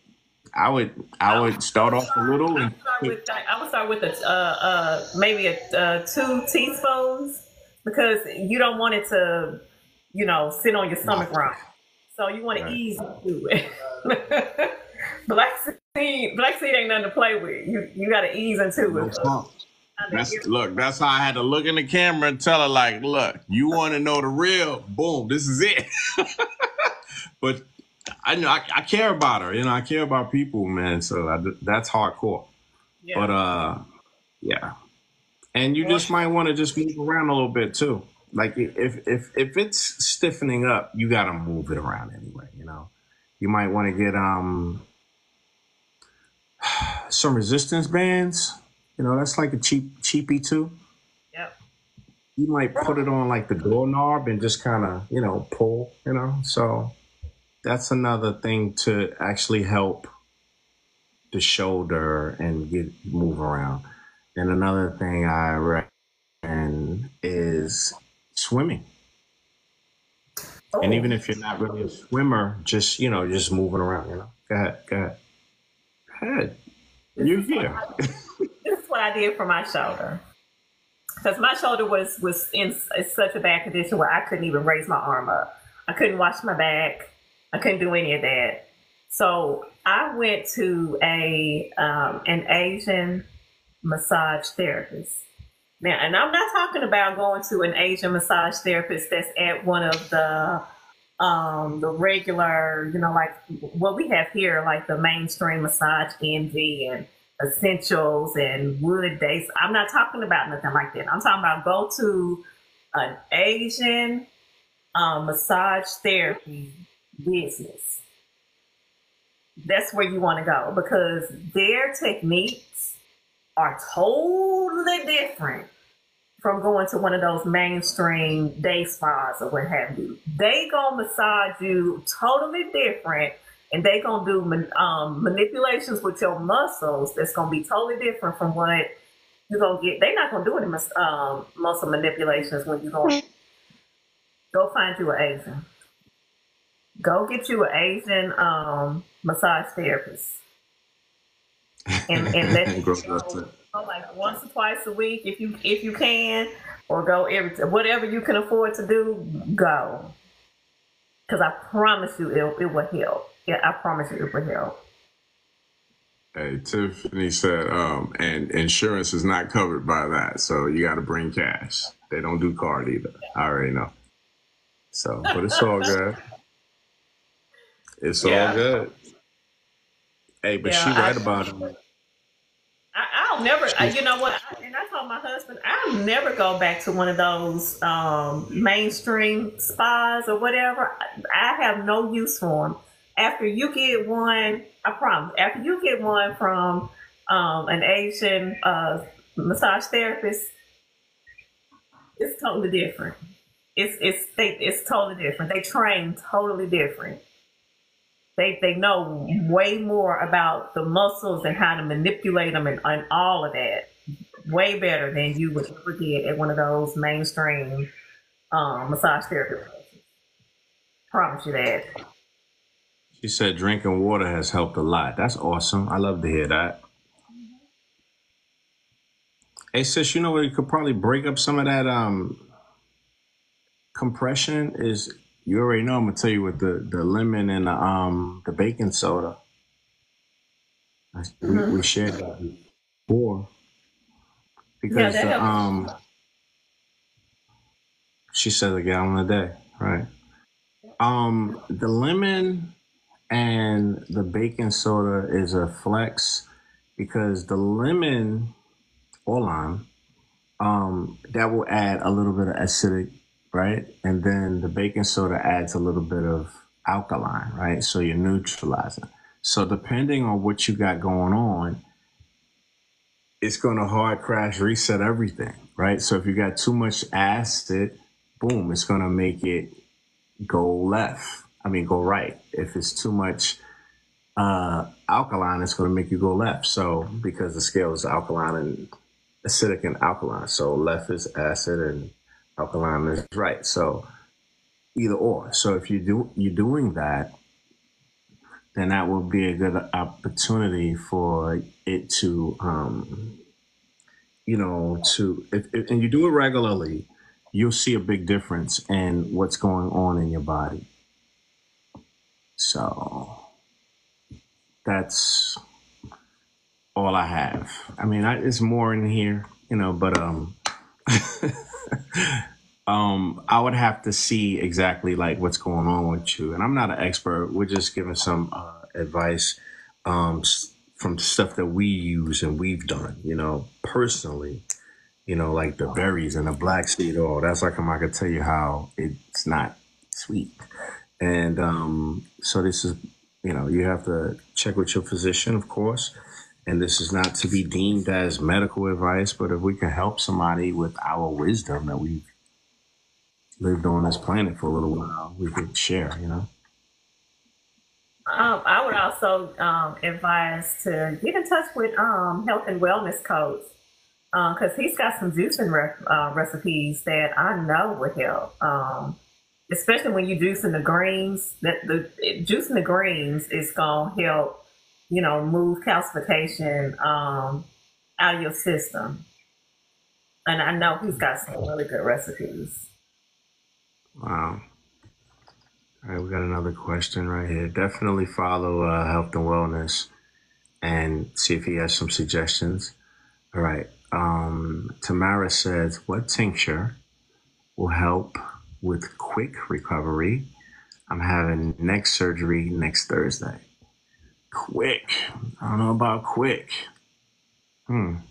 I would start off a little and I would start with maybe a 2 teaspoons because you don't want it to, sit on your stomach wrong. So you want to right. ease into it. black seed ain't nothing to play with. You got to ease into No it. pump. That's how I had to look in the camera and tell her, like, look, you want to know the real, boom, this is it. But I know I care about her, I care about people, man. So that's hardcore. Yeah. But yeah. And you just might want to just move around a little bit too. Like if it's stiffening up, you gotta move it around anyway, You might want to get some resistance bands. That's like a cheapie too. Yep. You might put it on like the doorknob and just kind of, pull, So that's another thing to actually help the shoulder and move around. And another thing I recommend is swimming. Oh. And even if you're not really a swimmer, just moving around, Go ahead. You're here. This is what I did for my shoulder. Because my shoulder was in such a bad condition where I couldn't even raise my arm up. I couldn't wash my back. I couldn't do any of that. So I went to an Asian massage therapist. Now, and I'm not talking about going to an Asian massage therapist that's at one of the regular, like what we have here, like the mainstream Massage Envy and Essentials and Wood Days. I'm not talking about nothing like that. I'm talking about go to an Asian massage therapy business. That's where you want to go because their techniques are totally different from going to one of those mainstream day spas or what have you. They gonna massage you totally different, and they gonna do manipulations with your muscles that's gonna be totally different from what you're gonna get. They're not gonna do any muscle manipulations when you go find you an Asian. Go get you an Asian massage therapist. And let go like once or twice a week if you can, or go whatever you can afford to do, go. Because I promise you it will help. Yeah, I promise you it will help. Hey, Tiffany said, and insurance is not covered by that, so you got to bring cash. They don't do card either. I already know. So, but it's all good. It's all good. Hey, but she right about it. I'll never, you know what? And I told my husband, I'll never go back to one of those mainstream spas or whatever. I have no use for them. After you get one, I promise, after you get one from an Asian massage therapist, it's totally different. It's totally different. They train totally different. They know way more about the muscles and how to manipulate them and all of that. Way better than you would ever get at one of those mainstream massage therapy places. Promise you that. She said drinking water has helped a lot. That's awesome. I love to hear that. Hey, sis, you know where you could probably break up some of that compression is... You already know I'm gonna tell you with the lemon and the baking soda. We shared that before because she said a gallon a day, right? The lemon and the baking soda is a flex because the lemon or lime that will add a little bit of acidic. Right? And then the baking soda adds a little bit of alkaline, right? So you're neutralizing. So depending on what you got going on, it's going to hard crash reset everything, right? So if you got too much acid, boom, it's going to make it go go right. If it's too much alkaline, it's going to make you go left. So because the scale is alkaline and acidic and alkaline. So left is acid and alkaline is right. So either or. So if you're doing that, then that will be a good opportunity for it to, and you do it regularly, you'll see a big difference in what's going on in your body. So that's all I have. I mean, it's more in here, but I would have to see exactly like what's going on with you. And I'm not an expert. We're just giving some advice from stuff that we use and we've done, personally. Like the berries and the black seed oil. That's like I could tell you how it's not sweet. And so this is, you have to check with your physician, of course. And this is not to be deemed as medical advice, but if we can help somebody with our wisdom that we've lived on this planet for a little while, we could share, I would also advise to get in touch with Health and Wellness Coach because he's got some juicing recipes that I know would help. Especially when you're juicing the greens, juicing the greens is gonna help, move calcification out of your system. And I know he's got some really good recipes. Wow. All right, we got another question right here. Definitely follow Health and Wellness and see if he has some suggestions. All right. Tamara says, what tincture will help with quick recovery? I'm having neck surgery next Thursday. Quick. I don't know about quick. I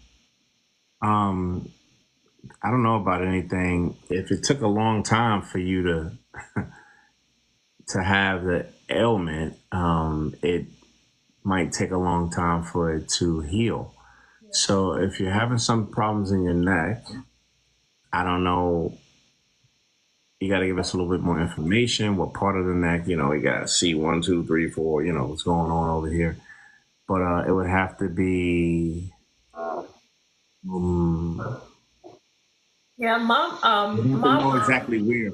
don't know about anything. If it took a long time for you to have the ailment, it might take a long time for it to heal. Yeah. So if you're having some problems in your neck, I don't know. You got to give us a little bit more information. What part of the neck? We got to see 1, 2, 3, 4. What's going on over here. But it would have to be. Yeah, mom. You mom know exactly where.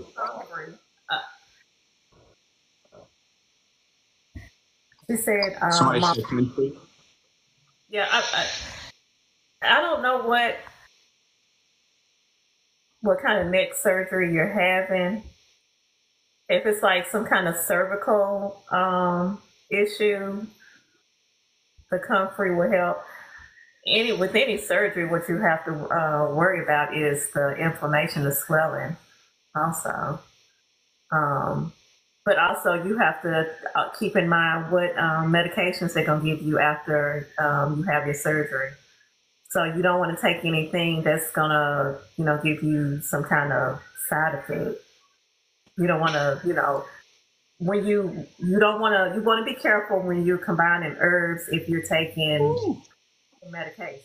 She said, Somebody said me. Yeah, I don't know what kind of neck surgery you're having. If it's like some kind of cervical issue, the comfrey will help. With any surgery, what you have to worry about is the inflammation, the swelling, also. But also you have to keep in mind what medications they're gonna give you after you have your surgery. So you don't want to take anything that's gonna, give you some kind of side effect. You don't want to, when you want to be careful when you're combining herbs if you're taking medication,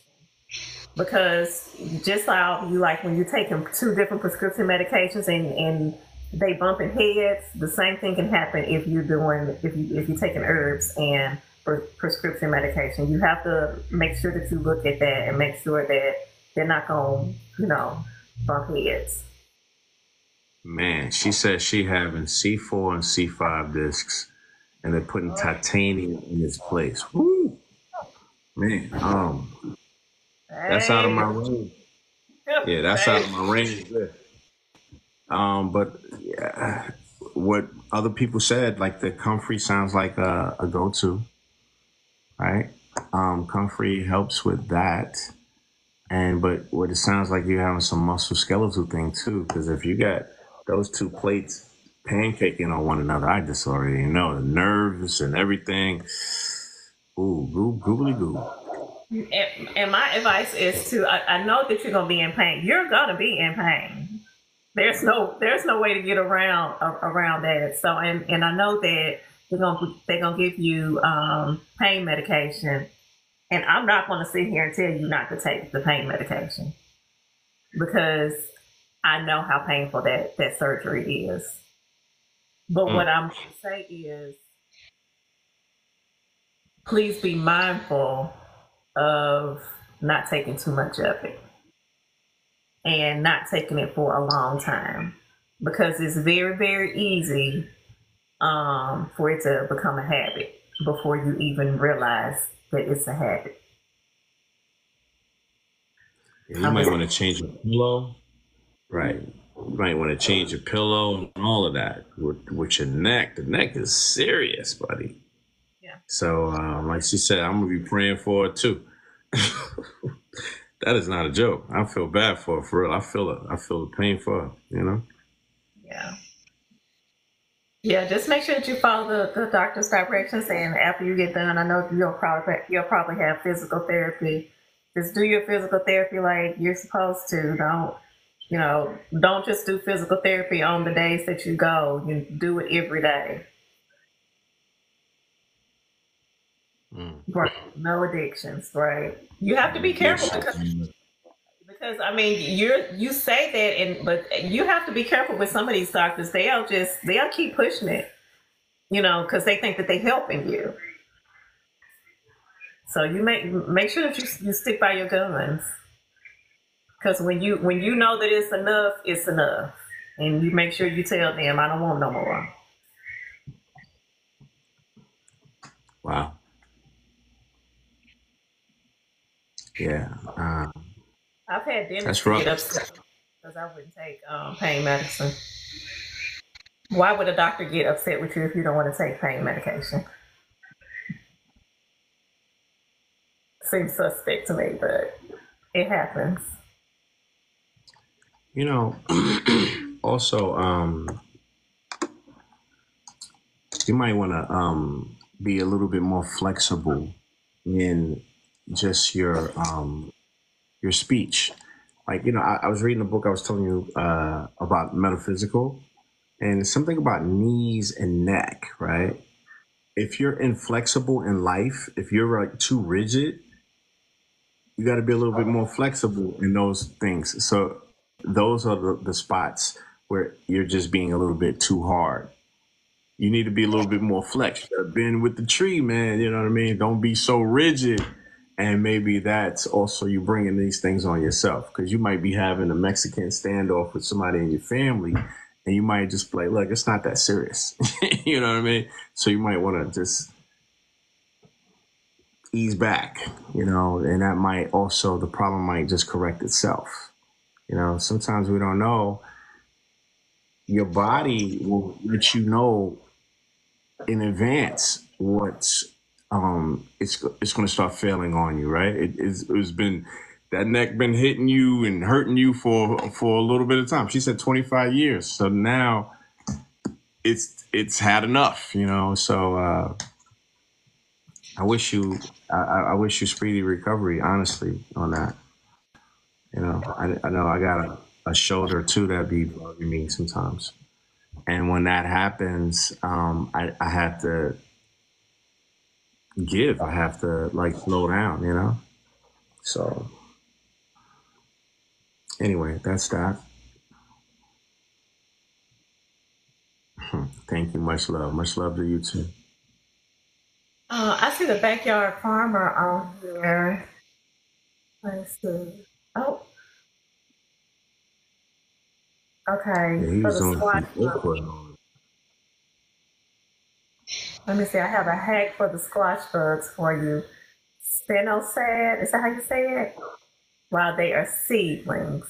because just like when you're taking 2 different prescription medications and they bumping heads, the same thing can happen if you're taking herbs and prescription medication. You have to make sure that you look at that and make sure that they're not going to, bump heads. Man, she says she having C4 and C5 discs, and they're putting titanium in its place. Woo! Man, that's out of my range. Yeah, that's out of my range. But yeah, what other people said, like the comfrey sounds like a go-to, right? Comfrey helps with that. But what it sounds like you're having some musculoskeletal thing too, because if you got those 2 plates pancaking on one another, I just already know the nerves and everything. Ooh, googly goo. And my advice is I know that you're gonna be in pain. You're gonna be in pain. There's no way to get around that. So and I know that they're gonna give you pain medication, and I'm not gonna sit here and tell you not to take the pain medication because I know how painful that surgery is. But what I'm gonna say is, please be mindful of not taking too much of it and not taking it for a long time. because it's very, very easy for it to become a habit before you even realize that it's a habit. Yeah, you might want to change your pillow. Right. You might want to change your pillow and all of that with your neck. The neck is serious, buddy. Yeah. So, like she said, I'm gonna be praying for it too. That is not a joke. I feel bad for her, for real. I feel it. I feel the pain for her. You know. Yeah. Yeah, just make sure that you follow the doctor's directions, and after you get done, I know you'll probably have physical therapy. Just do your physical therapy like you're supposed to. Don't just do physical therapy on the days that you go. You do it every day. Mm. Right. No addictions, right? You have to be careful because I mean you say that, but you have to be careful with some of these doctors. They'll keep pushing it, because they think that they're helping you. So you make sure that you stick by your guns. Because when you know that it's enough, and you make sure you tell them, I don't want no more. Wow. Yeah. I've had dentists That's get rough. upset because I wouldn't take pain medicine. Why would a doctor get upset with you if you don't want to take pain medication? Seems suspect to me, but it happens. You know. Also, you might want to be a little bit more flexible in just your speech. Like, I was reading a book I was telling you about metaphysical, and it's something about knees and neck, right? If you're inflexible in life, if you're like too rigid, you got to be a little bit more flexible in those things. So those are the spots where you're just being a little bit too hard. You need to be a little bit more flex. You gotta bend with the tree, man. You know what I mean? Don't be so rigid. And maybe that's also you bringing these things on yourself, because you might be having a Mexican standoff with somebody in your family, and you might just play, look, it's not that serious. You know what I mean? So you might want to just ease back, and that might also, the problem might just correct itself. Sometimes we don't know. Your body will let you know in advance what's it's going to start failing on you, right? It's been, that neck been hitting you and hurting you for a little bit of time. She said 25 years. So now it's had enough, So I wish you speedy recovery, honestly, on that. I know I got a shoulder too that be bugging me sometimes, and when that happens, I have to give. I have to like slow down. So anyway, that's that. Thank you. Much love. Much love to you too. I see the backyard farmer on here. Let's see. Oh, Yeah, okay. he For was the doing squash some bug. okra. Let me see. I have a hack for the squash bugs for you. Spinosad, is that how you say it? While they are seedlings.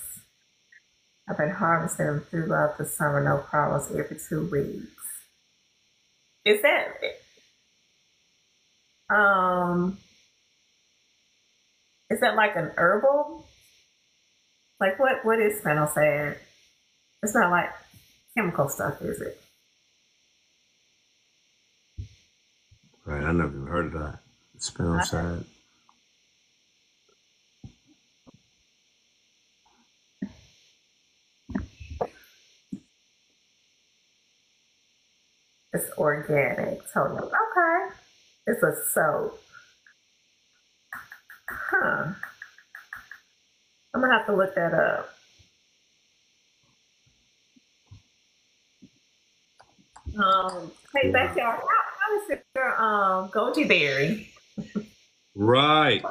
I've been harvesting them throughout the summer, no problems, every 2 weeks. Is um that like an herbal? Like what is spinosad? It's not like chemical stuff, is it? Right. I never even heard of that. Spinosad. It's organic. Totally. Okay. It's a soap. Huh. I'm gonna have to look that up. Hey, backyard, how is your goji berry? Right.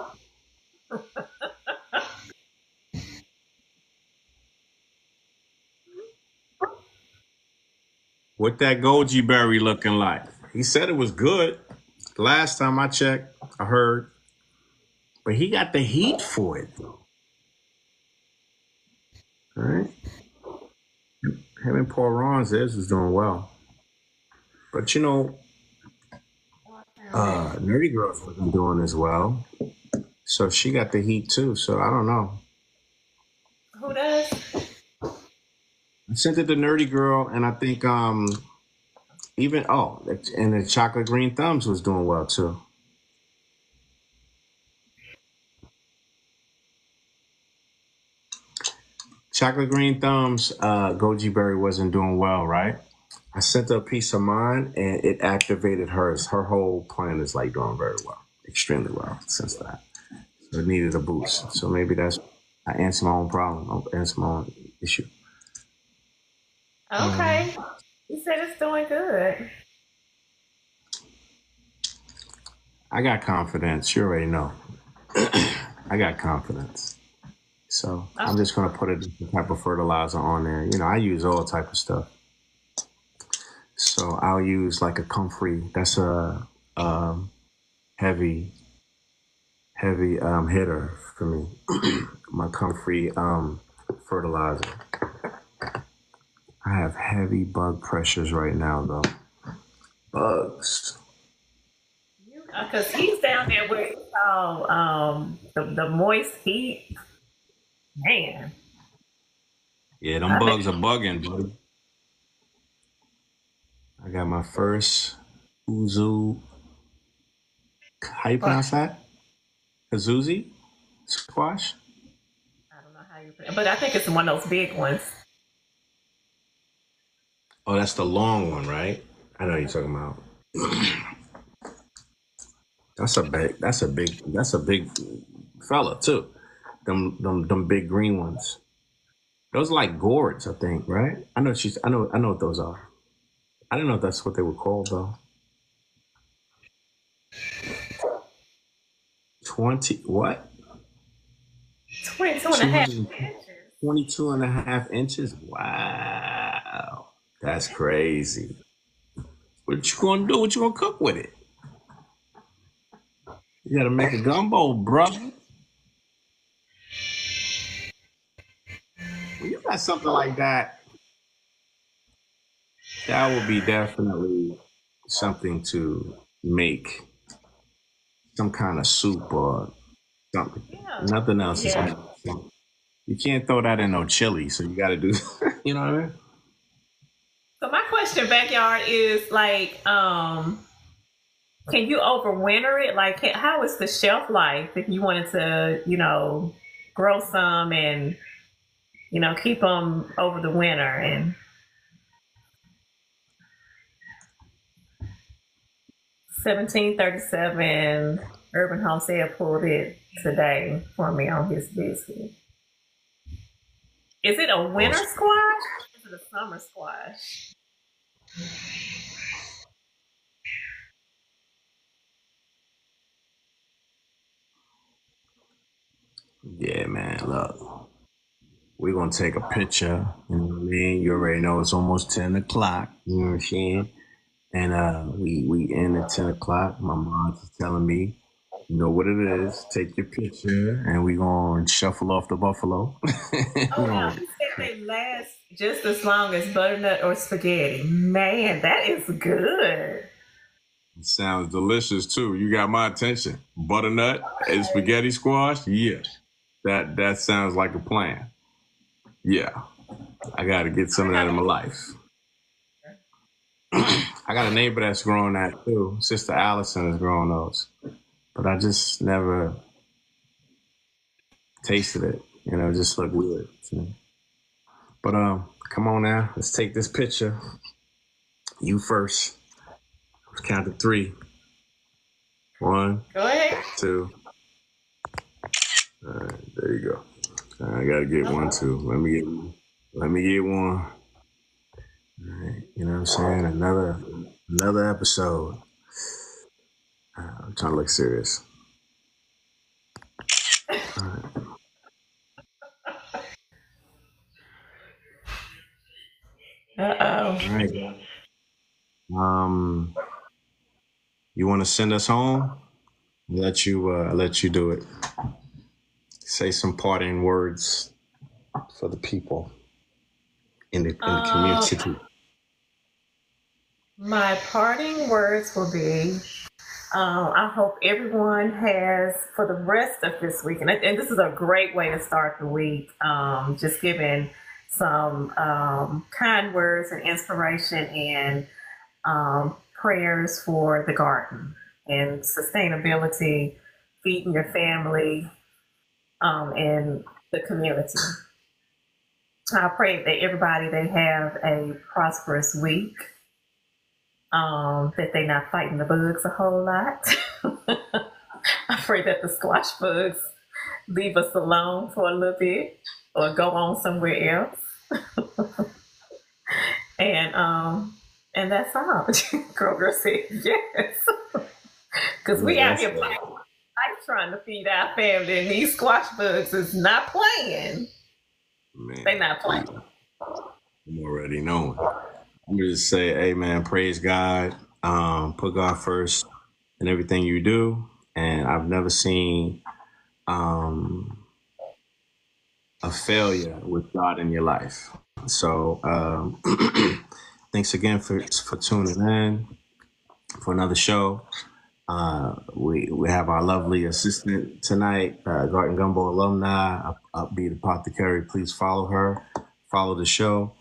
What that goji berry looking like? He said it was good. Last time I checked, I heard, but he got the heat for it though. All right, him and Paul Ronzes was doing well, but Nerdy Girls wasn't doing as well, so she got the heat too. So I don't know. Who does? I sent it to Nerdy Girl, and I think even and the Chocolate Green Thumbs was doing well too. Chocolate Green Thumbs, Goji Berry wasn't doing well, right? I sent her a piece of mine, and it activated hers. Her whole plan is like doing very well, extremely well since that. So it needed a boost. So maybe that's I answered my own problem. I answered my own issue. Okay. You said it's doing good. I got confidence. You already know. I got confidence. So I'm just gonna put a different type of fertilizer on there. I use all type of stuff. So I'll use like a comfrey. That's a heavy hitter for me. My comfrey fertilizer. I have heavy bug pressures right now though. Bugs. Because he's down there where it's all the moist heat. Man. Yeah, them bugs are bugging, buddy. I got my first Uzu. How you pronounce that? Kazuzi squash? I don't know how you pronounce it, but I think it's one of those big ones. Oh, that's the long one, right? I know what you're talking about. That's a big fella too. Them big green ones. Those are like gourds, I think, right? I know what those are. I don't know if that's what they were called though. 20 what? 22 and a half inches. 22 and a half inches? Wow. That's crazy. What you gonna do? What you gonna cook with it? You gotta make a gumbo, brother. When you got something like that, that would be definitely something to make some kind of soup or something. Yeah. Nothing else is gonna. You can't throw that in no chili, so you got to do. You know what I mean? So my question, backyard, is like, can you overwinter it? Like, how is the shelf life if you wanted to, grow some and keep them over the winter? And 1737 Urban Homestead pulled it today for me on his biscuit. Is it a winter squash or is it a summer squash? Yeah, man. Look, we're gonna take a picture. You know what I mean? You already know it's almost 10 o'clock. You know what I'm saying? And we end at 10 o'clock. My mom's telling me, you know what it is. Take your picture, and we gonna shuffle off the buffalo. Oh, now he said they last just as long as butternut or spaghetti. Man, that is good. It sounds delicious too. You got my attention. Butternut and spaghetti squash. Yeah, that sounds like a plan. Yeah, I got to get some of that in my life. I got a neighbor that's growing that too. Sister Allison is growing those, but I just never tasted it. It just looked weird to me. But come on now, let's take this picture. You first. Count to 3. 1. Go ahead. 2. All right, there you go. I gotta get one too. Let me get one. All right, you know what I'm saying? Another episode. I'm trying to look serious. All right. Uh-oh. All right. You want to send us home? Let you do it. Say some parting words for the people in the community. My parting words will be, I hope everyone has, for the rest of this week, and this is a great way to start the week, just giving some kind words and inspiration and prayers for the garden and sustainability, feeding your family, and the community. I pray that everybody, they have a prosperous week, that they're not fighting the bugs a whole lot. I pray that the squash bugs leave us alone for a little bit or go on somewhere else. And that's all. Kroger said yes. Because we out here trying to feed our family, and these squash bugs is not playing. Man, they not playing. I'm already knowing. I'm gonna just say, hey man, praise God. Put God first in everything you do. And I've never seen a failure with God in your life. So thanks again for tuning in for another show. We have our lovely assistant tonight, Garden Gumbo alumni, Upbeat Apothecary. Please follow her. Follow the show.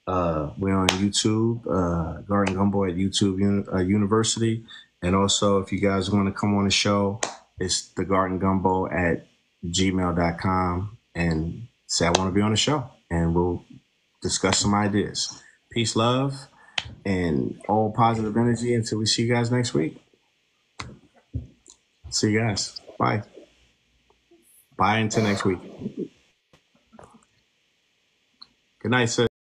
We're on YouTube, Garden Gumbo at YouTube University. And also, if you guys want to come on the show, it's thegardengumbo@gmail.com and say, I want to be on the show. And we'll discuss some ideas. Peace, love, and all positive energy until we see you guys next week. See you guys. Bye. Bye until next week. Good night, sir.